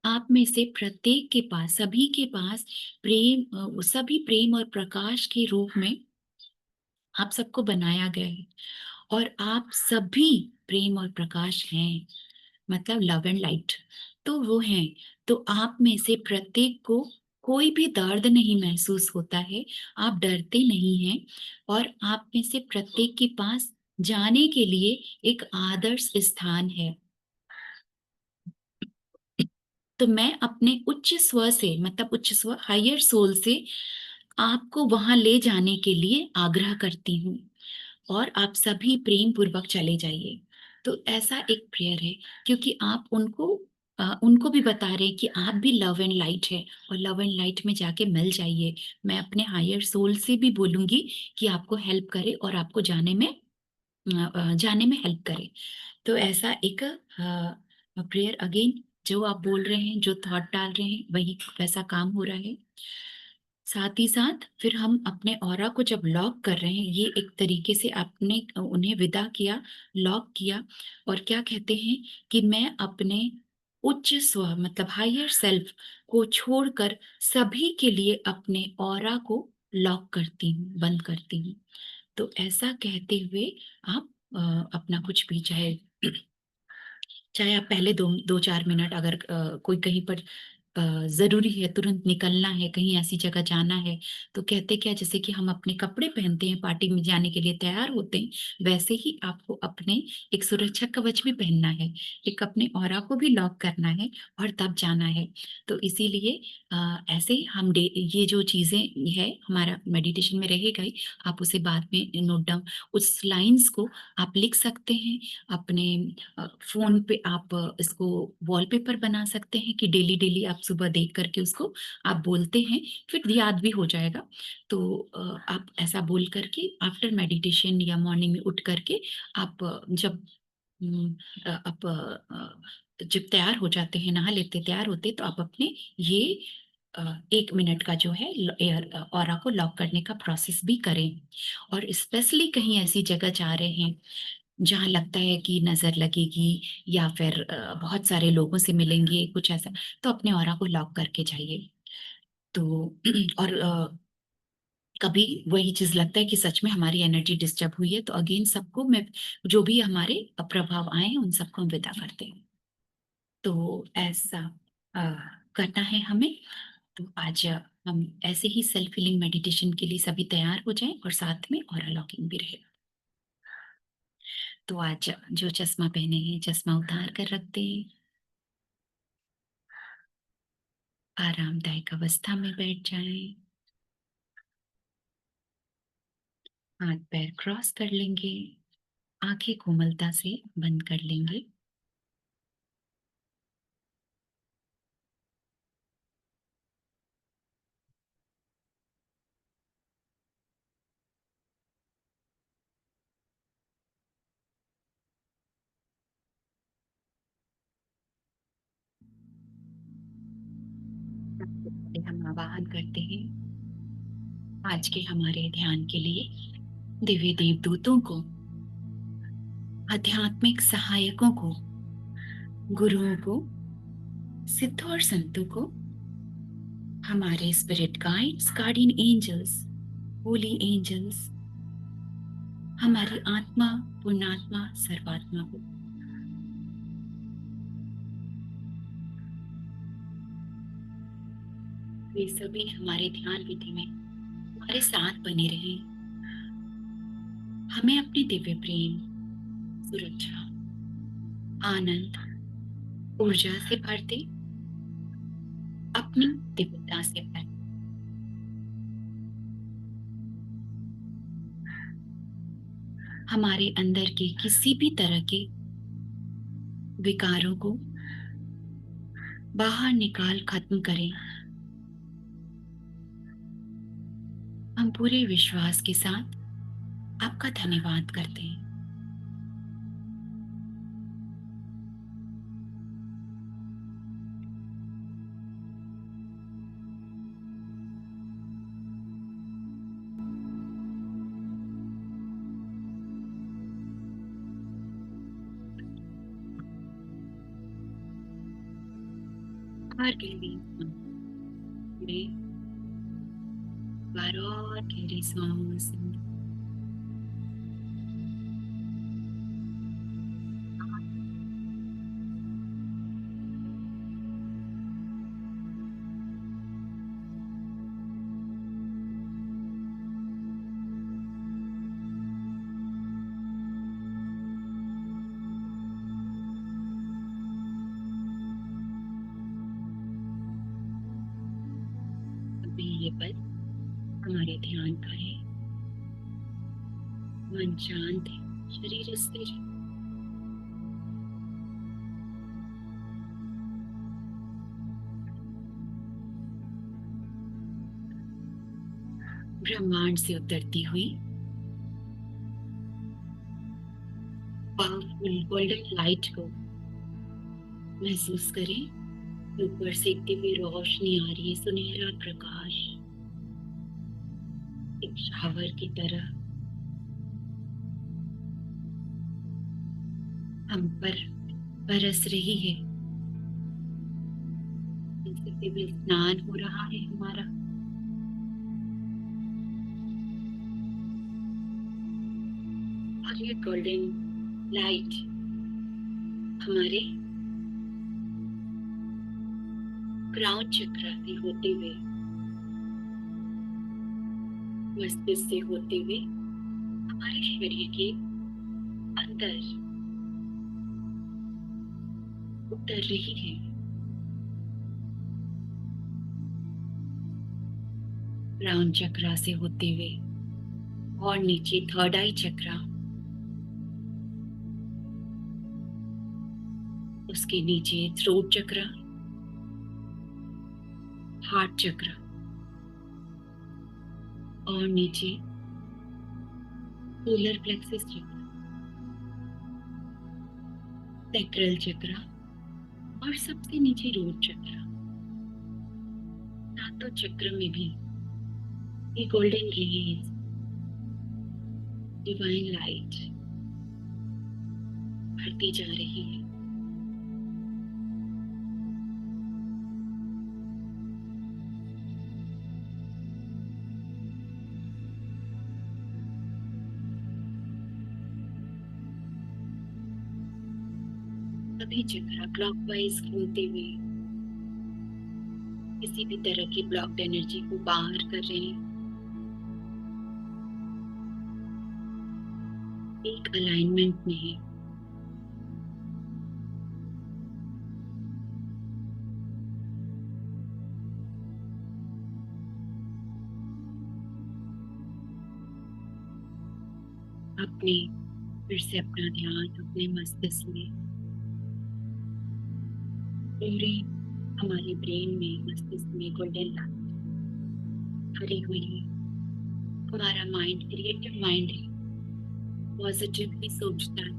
आप में से प्रत्येक के पास, सभी के पास प्रेम, सभी प्रेम और प्रकाश के रूप में आप सबको बनाया गया है, और आप सभी प्रेम और प्रकाश हैं, मतलब लव एंड लाइट, तो वो हैं। तो आप में से प्रत्येक को कोई भी दर्द नहीं महसूस होता है, आप डरते नहीं हैं, और आप में से प्रत्येक के पास जाने के लिए एक आदर्श स्थान है। तो मैं अपने उच्च स्व से, मतलब उच्च स्व हायर सोल से आपको वहां ले जाने के लिए आग्रह करती हूँ, और आप सभी प्रेम पूर्वक चले जाइए। तो ऐसा एक प्रेयर है, क्योंकि आप उनको भी बता रहे हैं कि आप भी लव एंड लाइट है, और लव एंड लाइट में जाके मिल जाइए। मैं अपने हायर सोल से भी बोलूंगी कि आपको हेल्प करे और आपको जाने में हेल्प करे। तो ऐसा एक प्रेयर अगेन, जो आप बोल रहे हैं, जो थॉट डाल रहे हैं, वही वैसा काम हो रहा है। साथ ही साथ फिर हम अपने ऑरा को जब लॉक कर रहे हैं, ये एक तरीके से आपने उन्हें विदा किया, लॉक किया, और क्या कहते हैं कि मैं अपने उच्च स्व मतलब हायर सेल्फ को छोड़कर सभी के लिए अपने ऑरा को लॉक करती हूँ, बंद करती हूँ। तो ऐसा कहते हुए आप अपना कुछ भी, चाहे आप पहले 2-4 मिनट, अगर कोई कहीं पर जरूरी है, तुरंत निकलना है, कहीं ऐसी जगह जाना है, तो कहते क्या, जैसे कि हम अपने कपड़े पहनते हैं, पार्टी में जाने के लिए तैयार होते हैं, वैसे ही आपको अपने एक सुरक्षा कवच भी पहनना है, एक अपने ऑरा को भी लॉक करना है, और तब जाना है। तो इसीलिए ऐसे ही हम ये जो चीजें है हमारा मेडिटेशन में रहेगा ही, आप उसे बाद में नोट डाउन, उस लाइंस को आप लिख सकते हैं अपने फोन पे। आप इसको वॉलपेपर बना सकते हैं कि डेली डेली आप सुबह देख करके उसको आप बोलते हैं, फिर याद भी हो जाएगा। तो आप ऐसा बोल करके आफ्टर मेडिटेशन या मॉर्निंग में उठ करके आप आप जब तैयार हो जाते हैं, नहा लेते, तैयार होते, तो आप अपने ये 1 मिनट का जो है एयर ऑरा को लॉक करने का प्रोसेस भी करें। और स्पेशली कहीं ऐसी जगह जा रहे हैं जहाँ लगता है कि नजर लगेगी, या फिर बहुत सारे लोगों से मिलेंगे, कुछ ऐसा, तो अपने ऑरा को लॉक करके जाइए। तो और कभी वही चीज लगता है कि सच में हमारी एनर्जी डिस्टर्ब हुई है, तो अगेन सबको मैं, जो भी हमारे प्रभाव आए हैं, उन सबको हम विदा करते हैं। तो ऐसा अ, करना है हमें। तो आज हम ऐसे ही सेल्फ हीलिंग मेडिटेशन के लिए सभी तैयार हो जाएं, और साथ में ऑरा लॉकिंग भी रहेगा। तो आज जो चश्मा पहने हैं, चश्मा उतार कर रखते हैं, आरामदायक अवस्था में बैठ जाएं, हाथ पैर क्रॉस कर लेंगे, आंखें कोमलता से बंद कर लेंगे। हम आवाहन करते हैं आज के हमारे ध्यान के लिए दिव्य देवदूतों को, आध्यात्मिक सहायकों को, गुरुओं को, सिद्धों और संतों को, हमारे spirit guides, guardian angels, holy angels, हमारी आत्मा, पुण्यात्मा, सर्वात्मा को वे सभी हमारे ध्यान विधि में हमारे साथ बने रहें, हमें अपने दिव्य प्रेम, सुरक्षा, आनंद, ऊर्जा से भर दे, अपनी दिव्यता से भर दे। हमारे अंदर के किसी भी तरह के विकारों को बाहर निकाल खत्म करें। हम पूरे विश्वास के साथ आपका धन्यवाद करते हैं। और गहरी बार और गहरी सांस अभी ये पल हमारे ध्यान का है। मन शांत है, शरीर स्थिर है। ब्रह्मांड से उतरती हुई पावरफुल गोल्डन लाइट को महसूस करें। ऊपर से एक दिव्य रोशनी आ रही है, सुनहरा प्रकाश एक शावर की तरह हम पर बरस रही है। जैसे दिव्य स्नान हो रहा है हमारा। और ये गोल्डन लाइट हमारे क्राउन चक्र से होते हुए, मस्तिष्क से होते हुए हमारे शरीर के अंदर उतर रही है। क्राउन चक्र से होते हुए और नीचे थर्ड आई चक्र, उसके नीचे थ्रोट चक्र, हार्ट चक्र और नीचे सोलर प्लेक्सस चक्र, सैक्रल चक्र और सबसे नीचे रूट चक्र। सातों चक्र में भी ये गोल्डन रेज, डिवाइन लाइट बढ़ती जा रही है। सभी चक्र क्लॉकवाइज घूमते हुए किसी भी तरह की ब्लॉक्ड एनर्जी को बाहर कर रहे हैं। एक अलाइनमेंट में है। अपने फिर से अपना ध्यान अपने मस्तिष्क में, पूरे हमारे ब्रेन में, मस्तिष्क में गोल्डन लाइट भरी हुई है। हमारा माइंड क्रिएटिव माइंड है, पॉजिटिव ही सोचता है।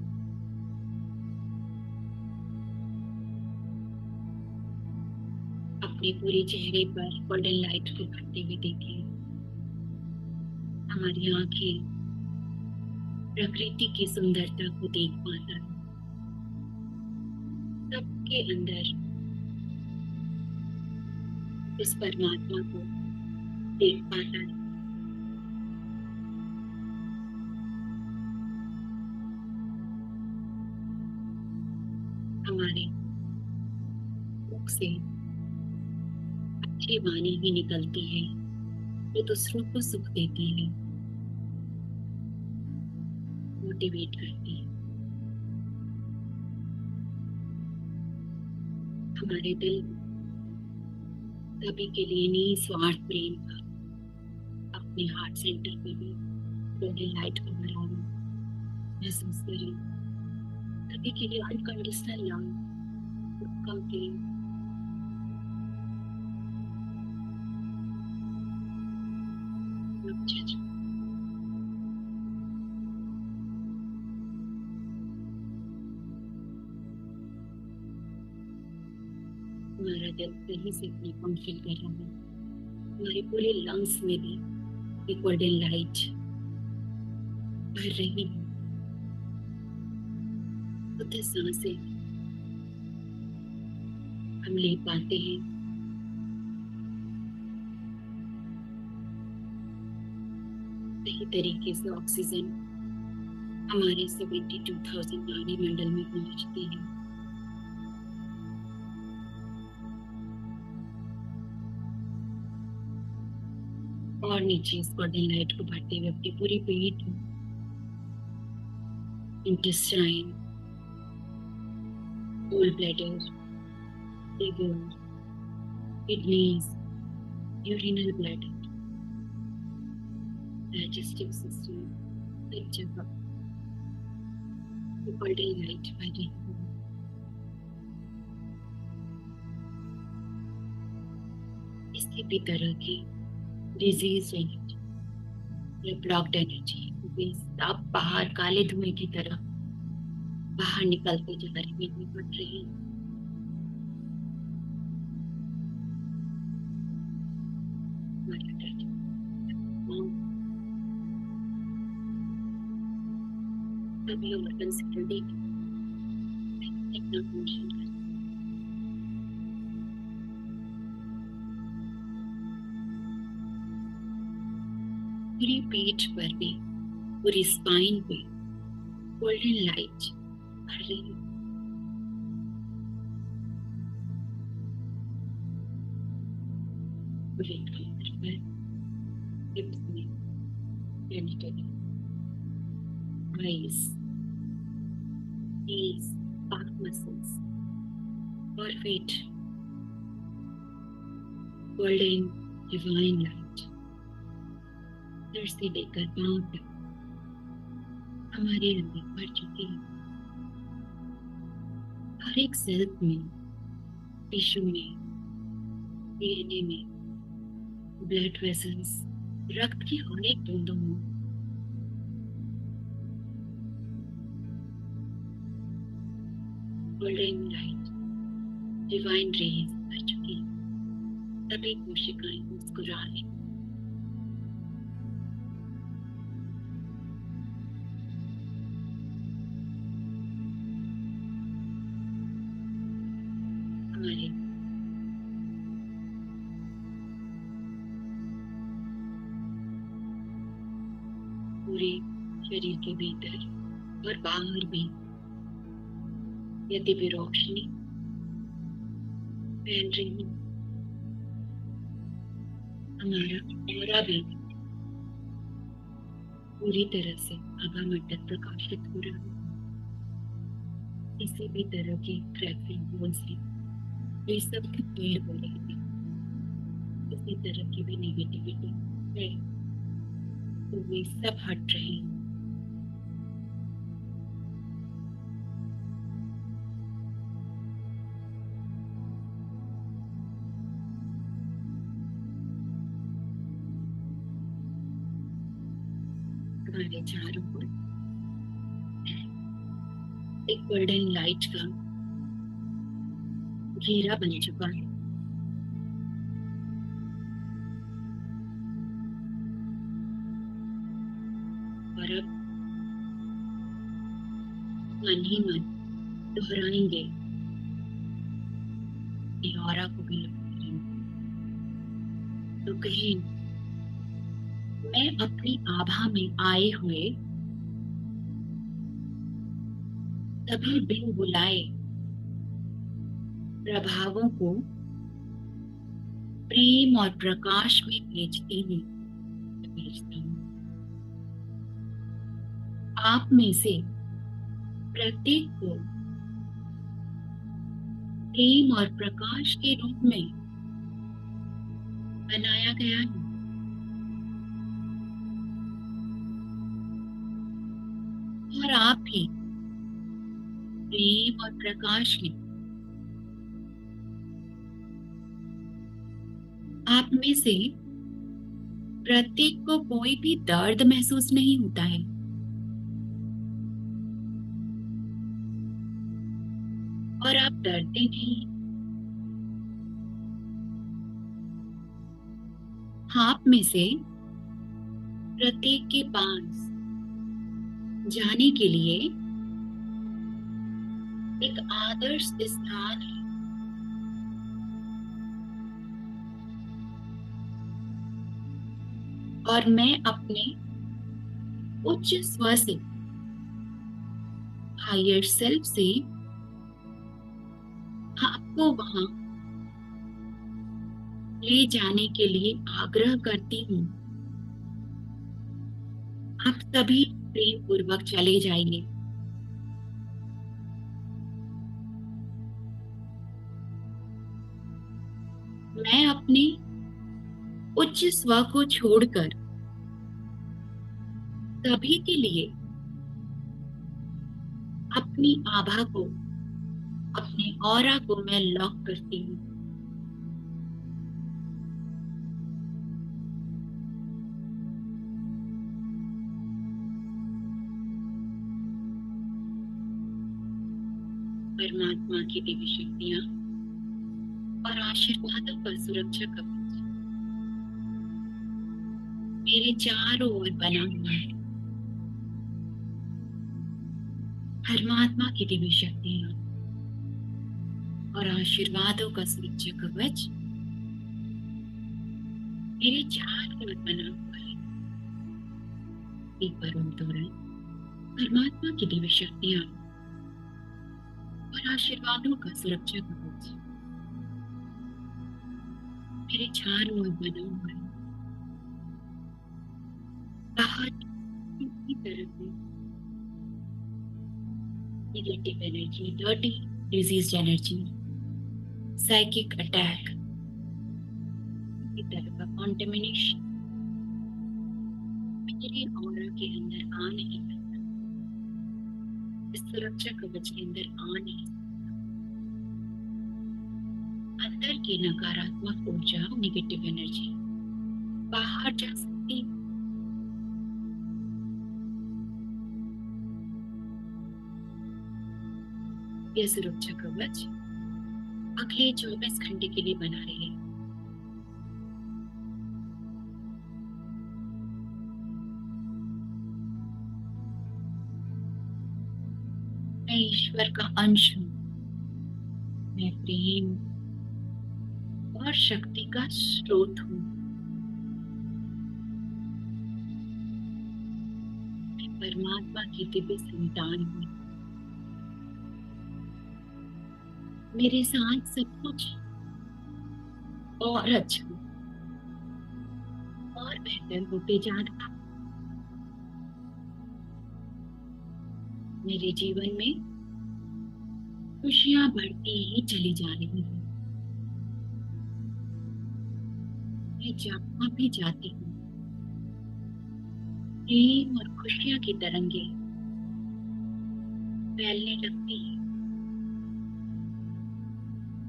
अपने पूरे चेहरे पर गोल्डन लाइट को बढ़ते हुए देखें। हमारी आंखें प्रकृति की सुंदरता को देख पाता है। सबके अंदर उस परमात्मा को देख पाता है। हमारे मुख से अच्छी वाणी ही निकलती है जो दूसरों को सुख देती है, मोटिवेट करती है। हमारे दिल सभी के लिए निस्वार्थ प्रेम का अपने हार्ट सेंटर पे भी गोल्डन लाइट को बढ़ाना महसूस करें। सभी के लिए अनकंडीशनल लव, कंप्लीट हमारा दिल सही से अपनी फंक्शन कर रहा है। हमारे पूरे लंग्स में भी एक गोल्डन लाइट भर रही है। शुद्ध सांसें हम ले पाते हैं। सही तरीके से ऑक्सीजन हमारे 72,000 नाड़ी मंडल में पहुंचती है। और नीचे इस गोल्डन लाइट को बढ़ते हुए अपनी पूरी पेट, intestine, gall bladder, liver, kidneys, urinal bladder, digestive system, सब जगह गोल्डन लाइट बढ़ रही है। किसी भी तरह की डिजीज एनर्जी या ब्लॉक्ड एनर्जी वे सब बाहर काले धुएं की तरह बाहर निकलते जा रही है, निकल रही है। सभी ऑर्गन्स हेल्दी अपना फंक्शन करते हैं। पूरी पेट पर भी, पूरी स्पाइन पे गोल्डन लाइट बढ़ रही है। पूरे कमर पर, हिप्स में, जेनिटली, आईज, नीज, बैक मसल्स और feet golden divine light sir से लेकर पांव तक हमारे अंदर भर चुकी है। हर एक सेल में, टिश्यू में, डीएनए में, ब्लड वेसल्स, रक्त की हर एक बूंदों में गोल्डन लाइट, डिवाइन रेज भर चुकी है। सभी कोशिकाएं मुस्कुरा रही। हमारे पूरे शरीर के भीतर और बाहर भी यदि भी रोशनी फैल रही है। हमारा ऑरा भी पूरी तरह से आभा मंडल प्रकाशित हो रहा है। किसी भी तरह की क्रैकिंग से ये सब फील हो रही है। किसी तरह की भी नेगेटिविटी है तो वे सब हट रहे हैं। हमारे चारों ओर एक गोल्डन लाइट का घेरा बन चुका है। और अब मन ही मन दोहराएंगे, ऑरा को भी लुप्त करेंगे। तो कहीं मैं अपनी आभा में आए हुए सभी बिन बुलाए प्रभावों को प्रेम और प्रकाश में भेजती हूँ, भेजता हूँ। आप में से प्रत्येक को प्रेम और प्रकाश के रूप में बनाया गया है। और आप भी प्रेम और प्रकाश में, आप में से प्रत्येक को कोई भी दर्द महसूस नहीं होता है। और आप डरते नहीं। आप में से प्रत्येक के पास जाने के लिए एक आदर्श स्थान है। और मैं अपने उच्च स्व से, हायर सेल्फ से आपको वहां ले जाने के लिए आग्रह करती हूँ। आप सभी प्रेम पूर्वक चले जाइए। मैं अपने उच्च स्व को छोड़कर सभी के लिए अपनी आभा को, अपने ऑरा को मैं लॉक करती हूँ। परमात्मा की दिव्य शक्तियां और आशीर्वादों का सुरक्षा कवच मेरे चारों ओर बना हुआ है। परमात्मा की दिव्य शक्तियां और आशीर्वादों का सुरक्षा कवच मेरे चारों ओर बना हुआ है। एक बार हम दोहराएं, परमात्मा की दिव्य शक्तियां और आशीर्वादों का सुरक्षा कवच मेरे चारों ओर बना हुआ है। बाहर की तरफ से negative energy, dirty disease energy, psychic attack की तरफ का कॉन्टेमिनेशन मेरे ऑरा के अंदर आ नहीं सकता, इस सुरक्षा कवच के अंदर आ नहीं सकता। अंदर की नकारात्मक ऊर्जा, नेगेटिव एनर्जी बाहर जा सकती है। यह सुरक्षा कवच अगले 24 घंटे के लिए बना रहे। मैं ईश्वर का अंश हूँ। मैं प्रेम और शक्ति का स्रोत हूँ। मैं परमात्मा की दिव्य संतान हूँ। मेरे साथ सब कुछ और अच्छा और बेहतर होते जा रहा है। मेरे जीवन में खुशियां बढ़ती ही चली जा रही हैं। मैं जहाँ भी जाती हूँ प्रेम और खुशियां की तरंगे फैलने लगती है।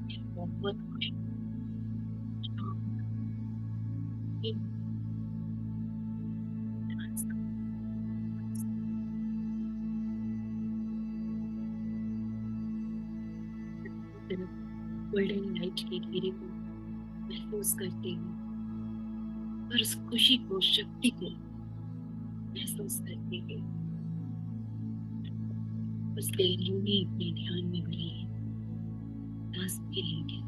मैं बहुत खुश हूँ। गोल्डन लाइट के घेरे को महसूस करते हुए और उस खुशी को, शक्ति को महसूस करते हुए उस लहरों में अपने ध्यान में भरिए सांस के लिए।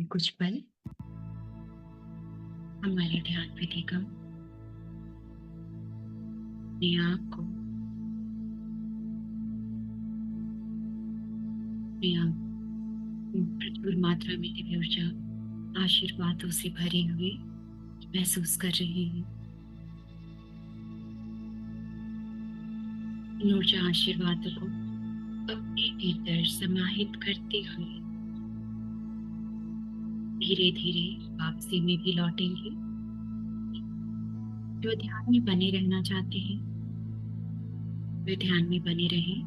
कुछ पल हमारे ध्यान विधि का अपने आप को अपने आप प्रचुर मात्रा में दिव्य ऊर्जा आशीर्वादों से भरे हुए महसूस कर रहे हैं। इन ऊर्जा आशीर्वादों को अपने भीतर समाहित करते हुए धीरे धीरे वापसी में भी लौटेंगे। जो ध्यान में बने रहना चाहते हैं वे ध्यान में बने रहें।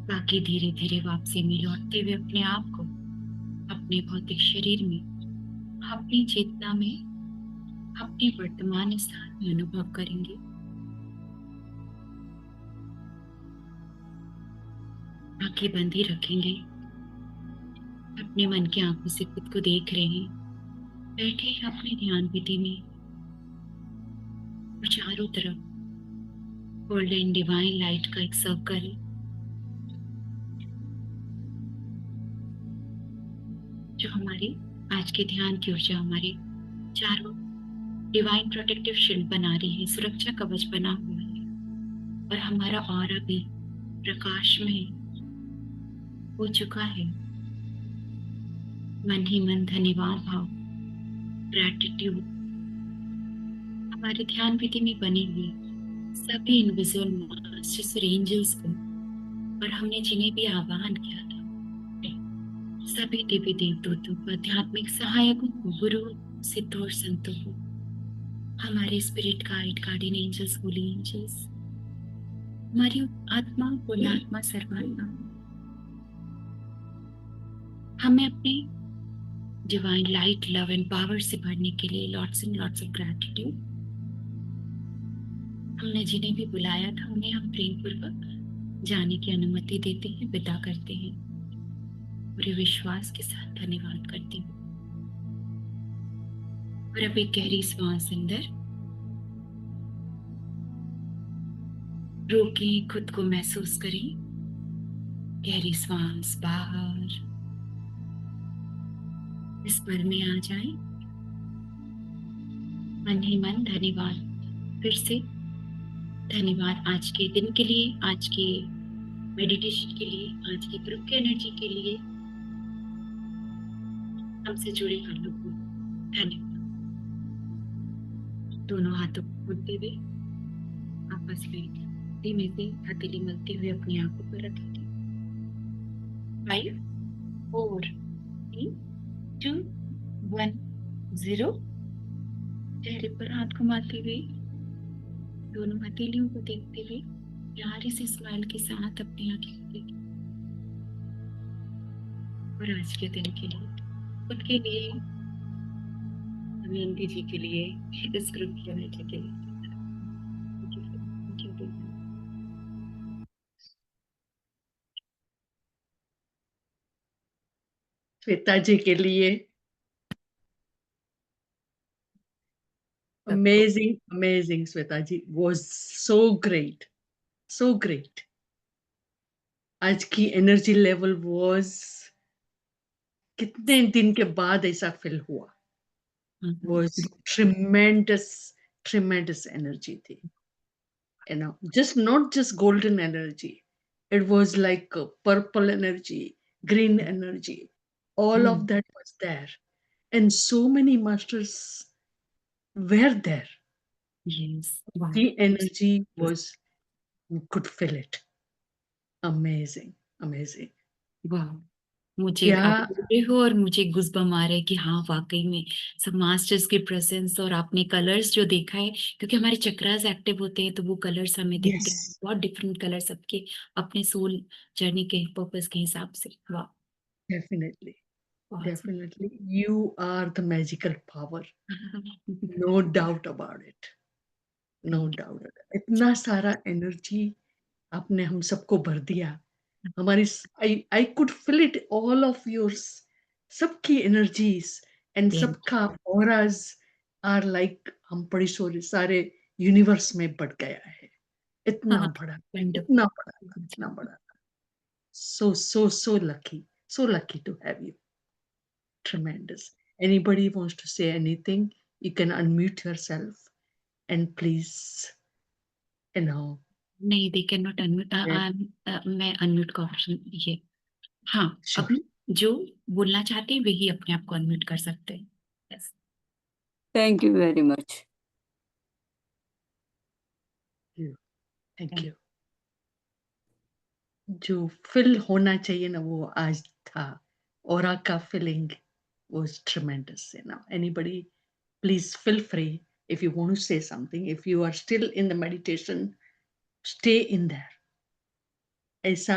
बाकी धीरे धीरे वापसी में लौटते हुए अपने आप को अपने भौतिक शरीर में, अपनी चेतना में, अपने वर्तमान स्थान में अनुभव करेंगे। आंखें बंद ही रखेंगे। अपने मन की आंखों से खुद को देख रहे हैं, बैठे हैं अपने ध्यान विधि में और चारों तरफ गोल्डन डिवाइन लाइट का एक सर्कल, जो हमारी आज के ध्यान की ऊर्जा हमारे चारों डिवाइन प्रोटेक्टिव शील्ड बना रही है, सुरक्षा कवच बना हुआ है और हमारा ऑरा भी प्रकाश में हो चुका है। मन ही मन धन्यवाद भाव, ग्रैटिट्यूड हमारे ध्यान विधि में बने हुए सभी इनविजिबल मास्टर्स और एंजल्स को और हमने जिन्हें भी आह्वान किया था सभी देवी देवदूतों को, आध्यात्मिक सहायकों को, गुरु, सिद्धों और संतों को, हमारे spirit guide, guardian angels, holy angels, हमारी आत्मा, पुण्यात्मा, सर्वात्मा, हमें अपने divine light, love and power से भरने के लिए lots and lots of gratitude. हमने जिन्हें भी बुलाया था उन्हें हम प्रेम पूर्वक जाने की अनुमति देते हैं, विदा करते हैं, पूरे विश्वास के साथ धन्यवाद करती हूँ। और अब एक गहरी सांस अंदर रोकें, खुद को महसूस करें। गहरी सांस बाहर, इस पल में आ जाए। मन ही मन धन्यवाद, फिर से धन्यवाद आज के दिन के लिए, आज के मेडिटेशन के लिए, आज की ग्रुप की एनर्जी के लिए, हमसे जुड़े हर लोगों को धन्यवाद। दोनों हाथों को खोलते हुए आपस में धीमे से हथेली मलते हुए अपनी आंखों पर रखेंगे। 5 4 3 2 1 0। चेहरे पर हाथ घुमाते हुए दोनों हथेलियों को देखते हुए प्यारे से स्माइल के साथ अपनी आंखें खोलेंगे। और आज के दिन के लिए, खुद के लिए, दमयंती जी के लिए, इस ग्रुप की एनर्जी के लिए श्वेता जी के लिए amazing, amazing. Sweta ji was so great, so great. आज की एनर्जी लेवल was कितने दिन के बाद ऐसा फील हुआ, was tremendous, tremendous energy थी, you know, just not just golden energy, it was like a purple energy, green energy, all of that was there, and so many masters were there. Yes, wow. The energy was, you could feel it. Amazing, amazing. वाह, मुझे क्या आप बोल रहे हो और मुझे गुज़बम आ रहा है कि हाँ वाकई में सब मास्टर्स के प्रेजेंस और आपने कलर्स जो देखा है, क्योंकि हमारे चक्रास एक्टिव होते हैं तो वो कलर्स हमें दिखते हैं, yes, बहुत डिफरेंट कलर सबके अपने सोल जर्नी के पर्पस के हिसाब से। वाह, definitely, बहुत definitely. You are the magical power. No doubt about it. No doubt. इतना सारा एनर्जी आपने हम सबको भर दिया। हमारी I could feel it, all of yours. सबकी energies and Yes. सबका auras are like हम बड़ी सारे यूनिवर्स में बढ़ गया है। इतना बड़ा, Wonderful. इतना बड़ा, इतना बड़ा। So lucky, So lucky to have you. Tremendous. Anybody wants to say anything, you can unmute yourself and please, नहीं, they cannot unmute. मैं अनम्यूट का ऑप्शन ये, हाँ, Sure. अभी जो बोलना चाहते हैं वही अपने आप को अनम्यूट कर सकते हैं. Yes. Thank you very much. Thank you. जो फिल होना चाहिए ना वो आज था. Aura का feeling was tremendous. Anybody, please feel free if you want to say something. If you are still in the meditation, stay in there. As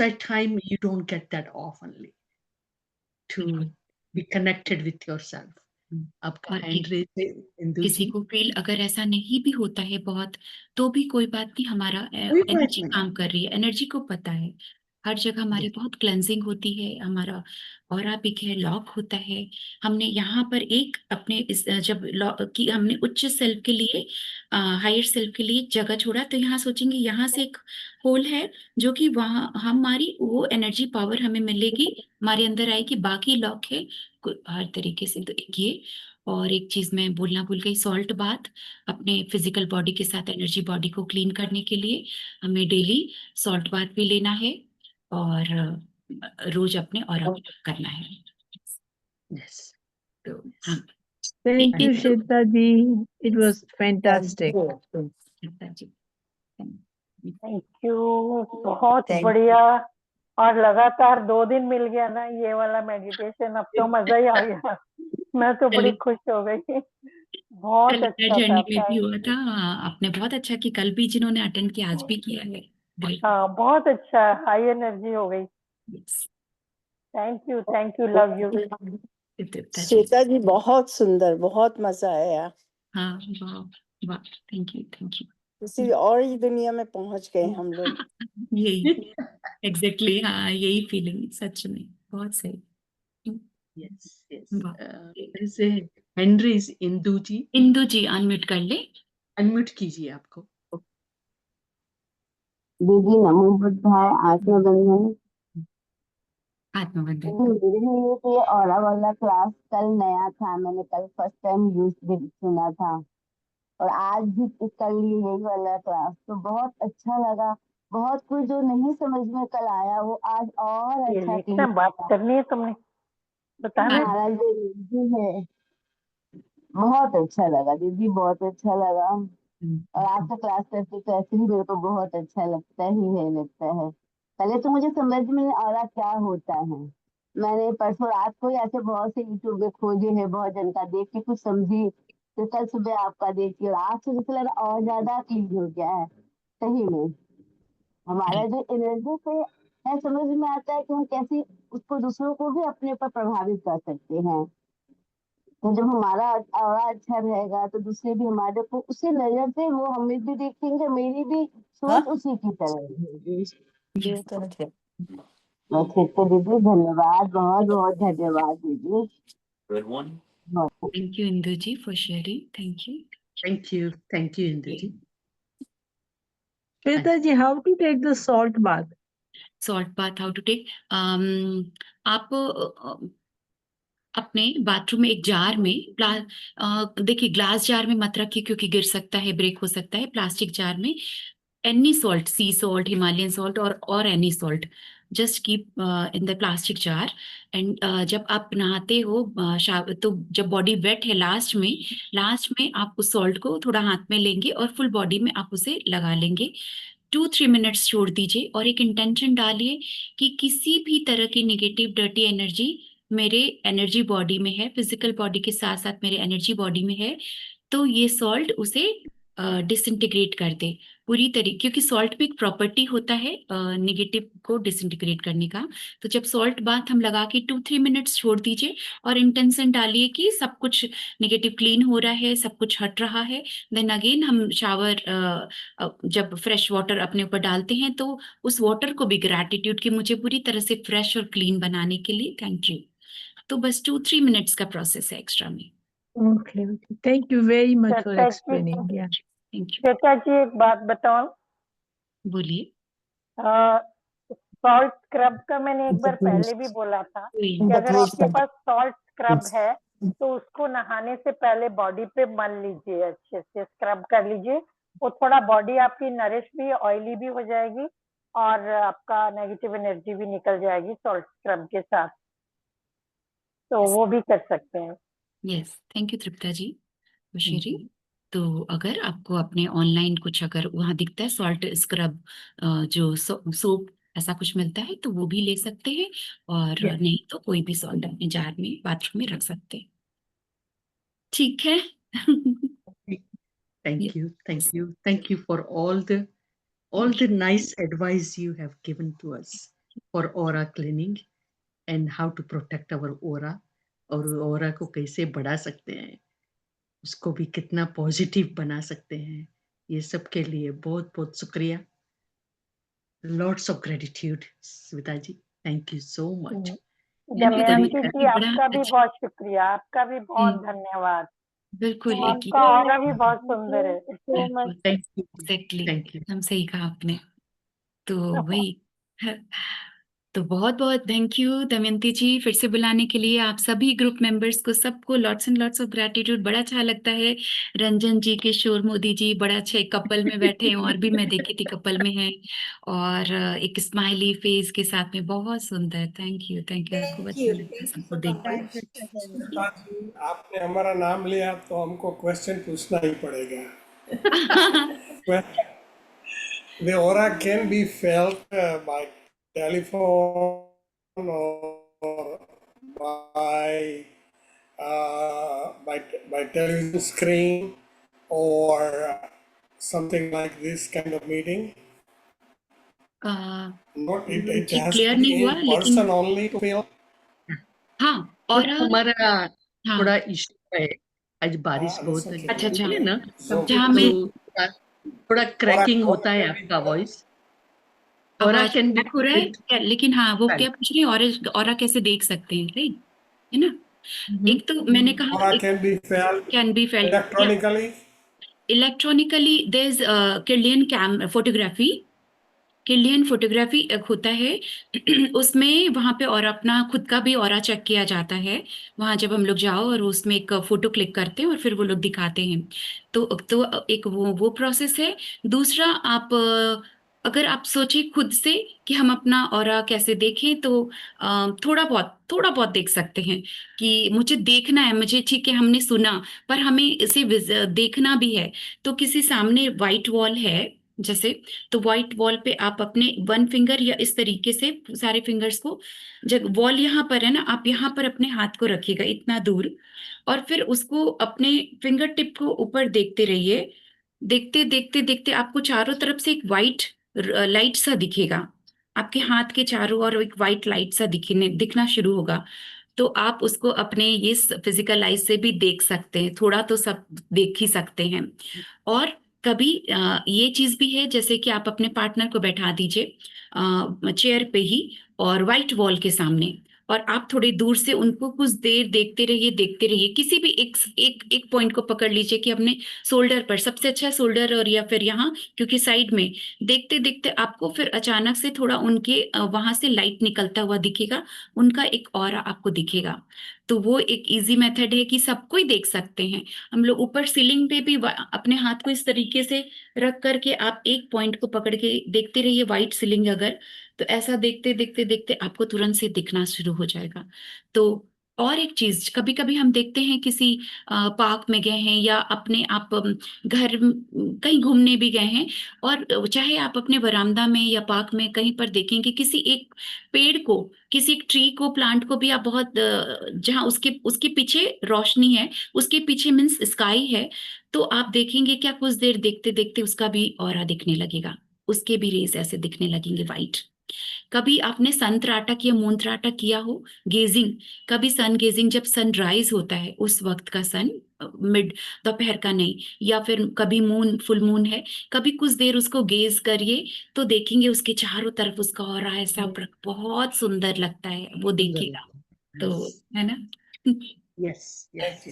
a time you don't get that oftenly to be connected with yourself. आपका hand raise है इंदु किसी जी. को feel अगर ऐसा नहीं भी होता है बहुत, तो भी कोई बात नहीं, हमारा कोई बात एनर्जी नहीं. काम कर रही है, एनर्जी को पता है. हर जगह हमारी Yes. बहुत क्लेंजिंग होती है, हमारा ऑरा पिक है, लॉक होता है. हमने यहाँ पर एक अपने जब कि हमने उच्च सेल्फ के लिए, हायर सेल्फ के लिए जगह छोड़ा, तो यहाँ सोचेंगे यहाँ से एक होल है जो कि वहाँ हमारी वो एनर्जी पावर हमें मिलेगी, हमारे अंदर आएगी. बाकी लॉक है हर तरीके से. तो ये, और एक चीज मैं बोलना भूल गई, सॉल्ट बाथ. अपने फिजिकल बॉडी के साथ एनर्जी बॉडी को क्लीन करने के लिए हमें डेली सॉल्ट बाथ भी लेना है और रोज अपने ऑरा को करना है. Yes. तो हाँ, Thank you, एक- Shweta ji. It was fantastic. Thank you. बहुत Thank बढ़िया. और लगातार 2 दिन मिल गया ना ये वाला मेडिटेशन, अब तो मजा ही आ गया. मैं तो बड़ी खुश हो गई. बहुत कल अच्छा था. जर्नी में भी हुआ था. आपने बहुत अच्छा कि कल भी जिन्होंने अटेंड किया आज भी किया है. हाँ, बहुत अच्छा. हाई एनर्जी हो गई. Yes. Thank you. Love you. Deepta ji. Shweta ji, बहुत सुंदर, बहुत मजा आया. हाँ, वाह वाह, थैंक यू. किसी और ही दुनिया में पहुंच गए हम लोग. यही एग्जैक्टली, हाँ, यही फीलिंग सच में बहुत सही. Yes. वाह. There is a hand raise, Indu ji. Indu ji unmute कर ले. अनम्यूट कीजिए आपको. दीदी नमो बुद्धाय आत्मबंधन. आत्मबंधन. मेरे लिए तो ये ऑरा वाला क्लास कल नया था, मैंने कल फर्स्ट टाइम यूज सुना था और आज भी कर लिए यही वाला क्लास, तो बहुत अच्छा लगा. बहुत कुछ जो नहीं समझ में कल आया वो आज और अच्छा क्या बात करनी है तुमने, बताना. महाराज जी है. बहुत अच्छा लगा दीदी, बहुत अच्छा लगा. और आपसे क्लास करते तो ऐसे ही मेरे को बहुत अच्छा लगता है. पहले तो मुझे समझ में नहीं आ रहा क्या होता है. मैंने परसों रात को ही ऐसे बहुत से यूट्यूब में खोजे हैं, बहुत जन का देख के कुछ समझी, तो कल सुबह आपका देखी और आज से जैसे लगा और ज्यादा क्लीन हो गया है. सही में हमारा जो एनर्जी से है, समझ में आता है कि हम कैसे उसको दूसरों को भी अपने पर प्रभावित कर सकते हैं. तो जब हमारा ऑरा अच्छा रहेगा तो दूसरे भी हमारे को उसी नजर से वो हमें भी देखेंगे, मेरी भी सोच उसी की तरह होगी. ठीक है दीदी, धन्यवाद, बहुत बहुत धन्यवाद दीदी. Thank you Indu ji for sharing. Thank you. Thank you, Indu ji. Shweta ji, how to take the salt bath? Salt bath how to take. आप अपने बाथरूम में एक जार में देखिए, ग्लास जार में मत रखिए क्योंकि गिर सकता है, ब्रेक हो सकता है. प्लास्टिक जार में any salt, sea salt, Himalayan salt और any salt, just keep in the plastic jar. And जब आप नहाते हो तो जब बॉडी वेट है लास्ट में आप उस सॉल्ट को थोड़ा हाथ में लेंगे और फुल बॉडी में आप उसे लगा लेंगे. 2-3 मिनट्स छोड़ दीजिए और एक इंटेंशन डालिए कि किसी भी तरह की नेगेटिव डर्टी एनर्जी मेरे एनर्जी बॉडी में है, फिजिकल बॉडी के साथ साथ मेरे एनर्जी बॉडी में है, तो ये सॉल्ट उसे डिसइंटीग्रेट कर दे पूरी तरीके, क्योंकि सॉल्ट भी एक प्रॉपर्टी होता है नेगेटिव को डिसइंटीग्रेट करने का. तो जब सॉल्ट बाथ हम लगा के 2-3 मिनट्स छोड़ दीजिए और इंटेंशन डालिए कि सब कुछ नेगेटिव क्लीन हो रहा है, सब कुछ हट रहा है. देन अगेन हम शावर जब फ्रेश वाटर अपने ऊपर डालते हैं तो उस वाटर को भी ग्रैटिट्यूड कि मुझे पूरी तरह से फ्रेश और क्लीन बनाने के लिए थैंक यू. तो बस 2-3 मिनट्स का प्रोसेस है एक्स्ट्रा में. Okay. Thank you very much for Shweta ji, explaining. Yeah. Thank you. Shweta ji एक बात बताओ. बोलिए. सॉल्ट स्क्रब का मैंने एक बार पहले भी बोला था कि अगर आपके पास सॉल्ट स्क्रब है तो उसको नहाने से पहले बॉडी पे मल लीजिए, अच्छे से स्क्रब कर लीजिए। वो थोड़ा बॉडी आपकी नरिश भी, ऑयली भी हो जाएगी और आपका नेगेटिव एनर्जी भी निकल जाएगी सॉल्ट स्क्रब के साथ। तो वो भी कर सकते हैं। यस, थैंक यू तृप्ता जी। बशीरी, तो अगर आपको अपने ऑनलाइन कुछ अगर वहाँ दिखता है सॉल्ट स्क्रब जो सोप ऐसा कुछ मिलता है तो वो भी ले सकते हैं, और Yeah. नहीं तो कोई भी सॉल्ट अपने जार में बाथरूम में रख सकते हैं। ठीक है। Thank you for all the nice advice you have given to us for aura cleaning and how to protect our aura, और aura को कैसे बढ़ा सकते हैं, उसको भी कितना पॉजिटिव बना सकते हैं। ये सब के लिए बहुत बहुत शुक्रिया। Lots of gratitude, Svita ji. Thank you so much. Damayanti जी, बड़ा आपका भी अच्छा। बहुत शुक्रिया, आपका भी बहुत धन्यवाद। बिल्कुल, आपका ऑरा भी बहुत सुंदर है। Thank you. Exactly, Thank you. एकदम सही कहा आपने। तो वही, तो बहुत बहुत थैंक यू दमयंती जी फिर से बुलाने के लिए। आप सभी ग्रुप मेंबर्स को, सबको lots and lots of gratitude. बड़ा अच्छा लगता है। रंजन जी, किशोर मोदी जी बड़ा अच्छा एक कपल में बैठे हैं, और भी मैं देखी थी कपल में है, और एक स्माइली फेस के साथ में, बहुत सुंदर। थैंक यू आपको अच्छा लगता है सबको देख के। आपने हमारा नाम लिया तो हमको क्वेश्चन पूछना ही पड़ेगा। The aura can be felt by telephone or by television screen or something like this kind of meeting. Not it has clear to be नहीं हुआ, in person only to feel. हाँ, और हमारा हाँ, थोड़ा इशू है, आज बारिश हाँ, बहुत that's अच्छा अच्छा, है ना, जहाँ में तो थोड़ा क्रैकिंग होता है आपका वॉइस। और आवाज कैन बी crack हो रहा है, लेकिन हाँ वो क्या पूछ रही है, और कैसे देख सकते हैं, राइट, है ना। एक तो मैंने कहा Aura can be felt can be felt electronically. Electronically. There is Kirlian photography एक होता है। उसमें वहां पे और अपना खुद का भी ऑरा चेक किया जाता है। वहां जब हम लोग जाओ और उसमें एक फोटो क्लिक करते हैं और फिर वो लोग दिखाते हैं। तो एक वो प्रोसेस है। दूसरा, आप अगर आप सोचिए खुद से कि हम अपना ऑरा कैसे देखें, तो थोड़ा बहुत देख सकते हैं कि मुझे देखना है, मुझे ठीक है हमने सुना, पर हमें इसे देखना भी है। तो किसी सामने वाइट वॉल है जैसे, तो व्हाइट वॉल पे आप अपने वन फिंगर या इस तरीके से सारे फिंगर्स को, जब वॉल यहाँ पर है ना, आप यहाँ पर अपने हाथ को रखिएगा इतना दूर, और फिर उसको अपने फिंगर टिप को ऊपर देखते रहिए। देखते देखते देखते आपको चारों तरफ से एक वाइट लाइट सा दिखेगा। आपके हाथ के चारों ओर एक वाइट लाइट सा दिखना शुरू होगा। तो आप उसको अपने ये फिजिकल आइज से भी देख सकते हैं, थोड़ा तो सब देख ही सकते हैं। और कभी ये चीज भी है, जैसे कि आप अपने पार्टनर को बैठा दीजिए चेयर पे ही और व्हाइट वॉल के सामने, और आप थोड़ी दूर से उनको कुछ देर देखते रहिए। किसी भी एक पॉइंट को पकड़ लीजिए कि अपने शोल्डर पर, सबसे अच्छा शोल्डर और या फिर यहाँ, क्योंकि साइड में देखते देखते आपको फिर अचानक से थोड़ा उनके वहां से लाइट निकलता हुआ दिखेगा, उनका एक ऑरा आपको दिखेगा। तो वो एक इजी मेथड है कि सबको ही देख सकते हैं हम लोग। ऊपर सीलिंग पे भी अपने हाथ को इस तरीके से रख करके आप एक पॉइंट को पकड़ के देखते रहिए, व्हाइट सीलिंग अगर, तो ऐसा देखते देखते देखते आपको तुरंत से दिखना शुरू हो जाएगा। तो और एक चीज, कभी कभी हम देखते हैं किसी पार्क में गए हैं या अपने आप घर कहीं घूमने भी गए हैं, और चाहे आप अपने बरामदा में या पार्क में कहीं पर देखेंगे किसी एक पेड़ को, किसी एक ट्री को, प्लांट को भी आप बहुत जहाँ उसके पीछे रोशनी है, उसके पीछे मीन्स स्काई है, तो आप देखेंगे क्या कुछ देर देखते देखते उसका भी ऑरा दिखने लगेगा, उसके भी रेज ऐसे दिखने लगेंगे वाइट। कभी आपने सन त्राटक या मून त्राटक किया हो, गेजिंग, कभी सन गेजिंग, जब सनराइज होता है उस वक्त का सन, मिड दोपहर का नहीं, या फिर कभी मून, फुल मून है, कभी कुछ देर उसको गेज करिए तो देखेंगे उसके चारों तरफ उसका ऑरा ऐसा बहुत सुंदर लगता है, वो देखिएगा तो, है ना। Yes, yes,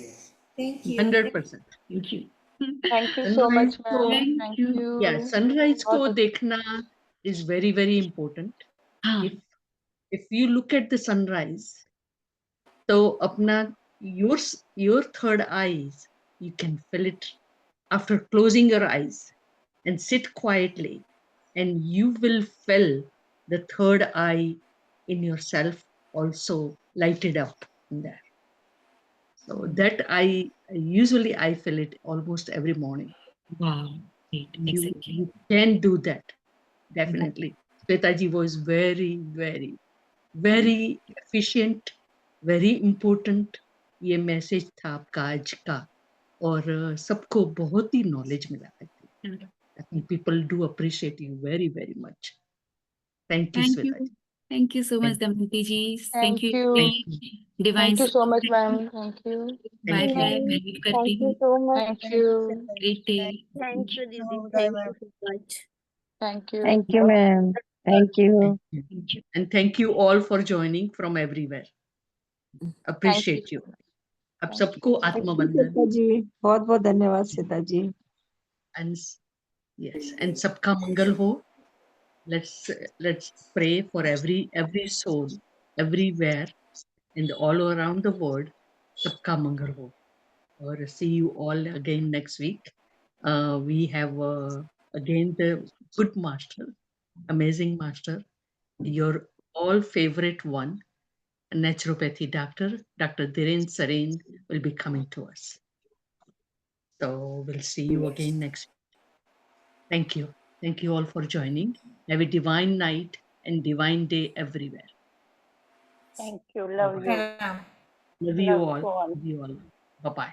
Thank you. 100%. Thank you. Thank you so much Sunrise को, ma'am, thank thank you. You. yeah, sunrise को बहुत देखना is very very important. हाँ if you look at the sunrise, so apna your third eyes, you can feel it after closing your eyes and sit quietly, and you will feel the third eye in yourself also lighted up in there. So that usually I feel it almost every morning. wow great exactly You can do that, definitely. Shwetaji was very efficient, very important. ये message था आपका आज का, और सबको बहुत ही knowledge मिला। I think people do appreciate you very much. Thank you, thank you Shwetaji. thank you so much Thank Damayanti ji Thank you. divine Thank you so much, support. ma'am. Thank you. bye Thank you. bye मैं leave करती thank you हूँ so much. Thank you. great day Thank you, Didi. Thank you so much. Thank you. Thank you, ma'am. Thank you. Thank you. And thank you all for joining from everywhere. Appreciate you. आप सबको आत्मा बंधन। श्वेता जी, बहुत बहुत धन्यवाद श्वेता जी। And yes, and सबका मंगल हो. Let's pray for every soul, everywhere, and all around the world. सबका मंगल हो. Or see you all again next week. We have again the good master, amazing master, your all favorite one, a naturopathy doctor, Dr. Dhiren Sareen, will be coming to us. So we'll see you again next week. Thank you. Thank you all for joining. Have a divine night and divine day everywhere. Thank you, love you, Love you all. all. Love you all. Bye-bye.